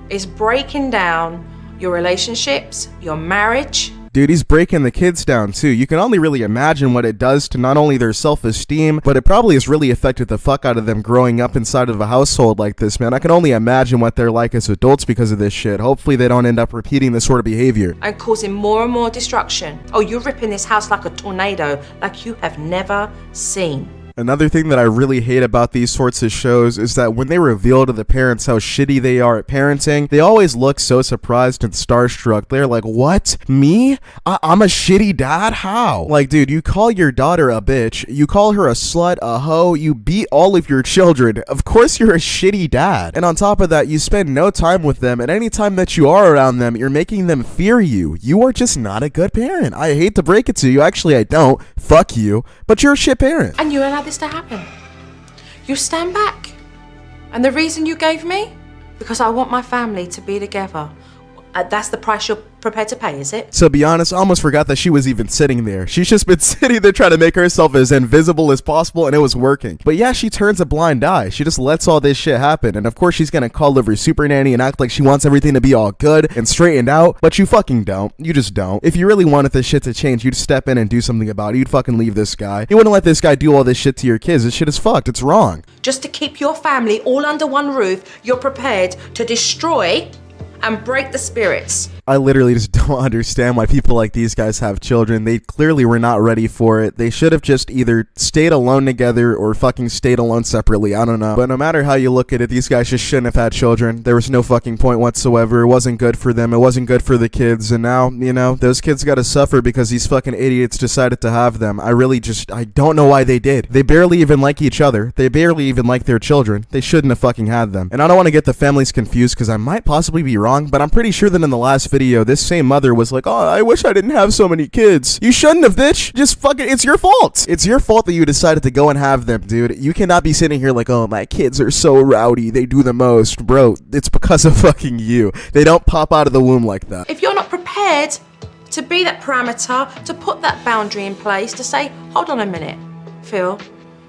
is breaking down your relationships, your marriage. Dude, he's breaking the kids down too. You can only really imagine what it does to not only their self-esteem, but it probably has really affected the fuck out of them growing up inside of a household like this, man. I can only imagine what they're like as adults because of this shit. Hopefully they don't end up repeating this sort of behavior. And causing more and more destruction. Oh, you're ripping this house like a tornado, like you have never seen. Another thing that I really hate about these sorts of shows is that when they reveal to the parents how shitty they are at parenting, they always look so surprised and starstruck. They're like, what? Me? I'm a shitty dad? How? Like, dude, you call your daughter a bitch, you call her a slut, a hoe, you beat all of your children. Of course you're a shitty dad. And on top of that, you spend no time with them, and any time that you are around them, you're making them fear you. You are just not a good parent. I hate to break it to you. Actually, I don't. Fuck you. But you're a shit parent. And you allowed this to happen. You stand back. And the reason you gave me? Because I want my family to be together. That's the price you're prepared to pay, is it? To be honest, I almost forgot that she was even sitting there. She's just been sitting there trying to make herself as invisible as possible, and it was working. But yeah, she turns a blind eye. She just lets all this shit happen. And of course, she's gonna call over Super Nanny and act like she wants everything to be all good and straightened out. But you fucking don't. You just don't. If you really wanted this shit to change, you'd step in and do something about it. You'd fucking leave this guy. You wouldn't let this guy do all this shit to your kids. This shit is fucked. It's wrong. Just to keep your family all under one roof, you're prepared to destroy and break the spirits. I literally just don't understand why people like these guys have children. They clearly were not ready for it. They should have just either stayed alone together or fucking stayed alone separately. I don't know. But no matter how you look at it, these guys just shouldn't have had children. There was no fucking point whatsoever. It wasn't good for them. It wasn't good for the kids. And now, you know, those kids gotta suffer because these fucking idiots decided to have them. I don't know why they did. They barely even like each other. They barely even like their children. They shouldn't have fucking had them. And I don't want to get the families confused because I might possibly be wrong, but I'm pretty sure that in the last video, this same mother was like, oh, I wish I didn't have so many kids. You shouldn't have, bitch. Just fucking, it's your fault. It's your fault that you decided to go and have them, dude. You cannot be sitting here like, oh, my kids are so rowdy. They do the most. Bro, it's because of fucking you. They don't pop out of the womb like that. If you're not prepared to be that parameter, to put that boundary in place, to say, hold on a minute, Phil,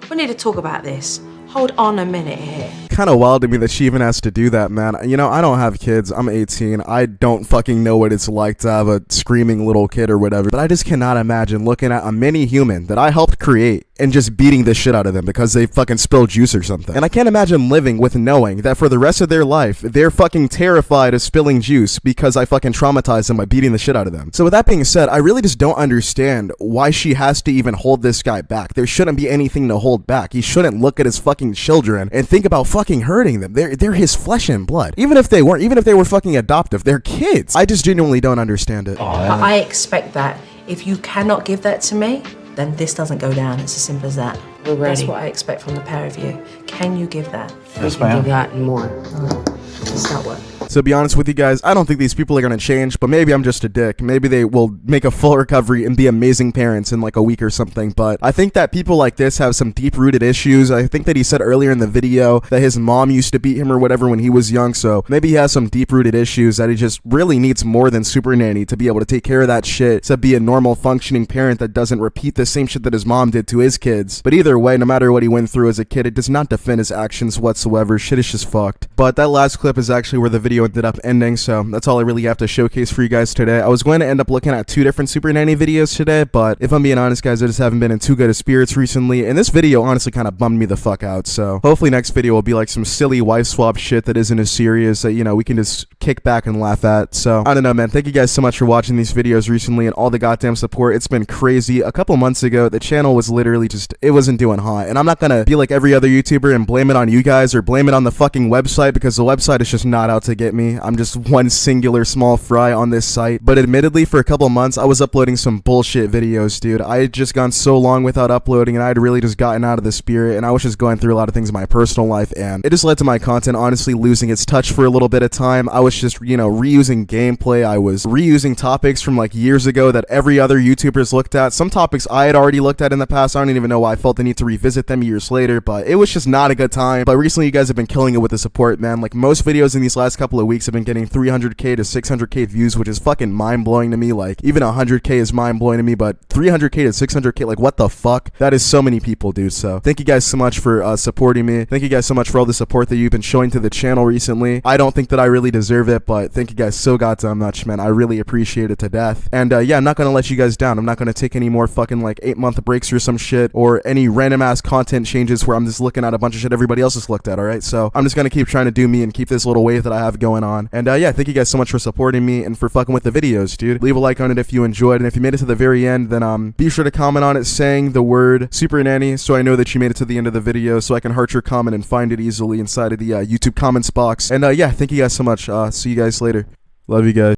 we need to talk about this. Hold on a minute here. Kind of wild to me that she even has to do that, man. You know, I don't have kids. I'm 18. I don't fucking know what it's like to have a screaming little kid or whatever. But I just cannot imagine looking at a mini human that I helped create and just beating the shit out of them because they fucking spilled juice or something. And I can't imagine living with knowing that for the rest of their life, they're fucking terrified of spilling juice because I fucking traumatized them by beating the shit out of them. So with that being said, I really just don't understand why she has to even hold this guy back. There shouldn't be anything to hold back. He shouldn't look at his fucking children and think about fucking hurting them. They're his flesh and blood. Even if they weren't, even if they were fucking adoptive, they're kids. I just genuinely don't understand it. But I expect that. If you cannot give that to me, then this doesn't go down. It's as simple as that. We're ready. That's what I expect from the pair of you. Can you give that? Yes, ma'am. Give that and more. Let's start work. So to be honest with you guys, I don't think these people are going to change, but maybe I'm just a dick. Maybe they will make a full recovery and be amazing parents in like a week or something. But I think that people like this have some deep-rooted issues. I think that he said earlier in the video that his mom used to beat him or whatever when he was young. So maybe he has some deep-rooted issues that he just really needs more than Super Nanny to be able to take care of that shit, to be a normal functioning parent that doesn't repeat the same shit that his mom did to his kids. But either way, no matter what he went through as a kid, it does not defend his actions whatsoever. Shit is just fucked. But that last clip is actually where the video ended up ending. So that's all I really have to showcase for you guys today. I was going to end up looking at 2 different Super Nanny videos today, but if I'm being honest, guys, I just haven't been in too good of spirits recently, and this video honestly kind of bummed me the fuck out. So hopefully next video will be like some silly wife swap shit that isn't as serious that, you know, we can just kick back and laugh at. So I don't know, man. Thank you guys so much for watching these videos recently and all the goddamn support. It's been crazy. A couple months ago, the channel was literally just, it wasn't doing hot, and I'm not gonna be like every other YouTuber and blame it on you guys or blame it on the fucking website, because the website is just not out to get me. I'm just one singular small fry on this site. But admittedly, for a couple months, I was uploading some bullshit videos, dude. I had just gone so long without uploading, and I had really just gotten out of the spirit, and I was just going through a lot of things in my personal life, and it just led to my content honestly losing its touch for a little bit of time. I was just, you know, reusing gameplay. I was reusing topics from like years ago that every other YouTuber's looked at. Some topics I had already looked at in the past. I don't even know why I felt the need to revisit them years later, but it was just not a good time. But recently, you guys have been killing it with the support, man. Like, most videos in these last couple of weeks have been getting 300k to 600k views, which is fucking mind-blowing to me. Like, even 100k is mind-blowing to me, but 300k to 600k, like, what the fuck? That is so many people, dude. So thank you guys so much for supporting me. Thank you guys so much for all the support that you've been showing to the channel recently. I don't think that I really deserve it, but thank you guys so goddamn much, man. I really appreciate it to death. And yeah, I'm not gonna let you guys down. I'm not gonna take any more fucking like 8-month breaks or some shit, or any random ass content changes where I'm just looking at a bunch of shit everybody else has looked at. All right, so I'm just gonna keep trying to do me and keep this little wave that I have going on. And yeah, thank you guys so much for supporting me and for fucking with the videos, dude. Leave a like on it if you enjoyed, and if you made it to the very end, then be sure to comment on it saying the word Super Nanny, so I know that you made it to the end of the video, so I can heart your comment and find it easily inside of the YouTube comments box. And yeah, thank you guys so much. See you guys later. Love you guys.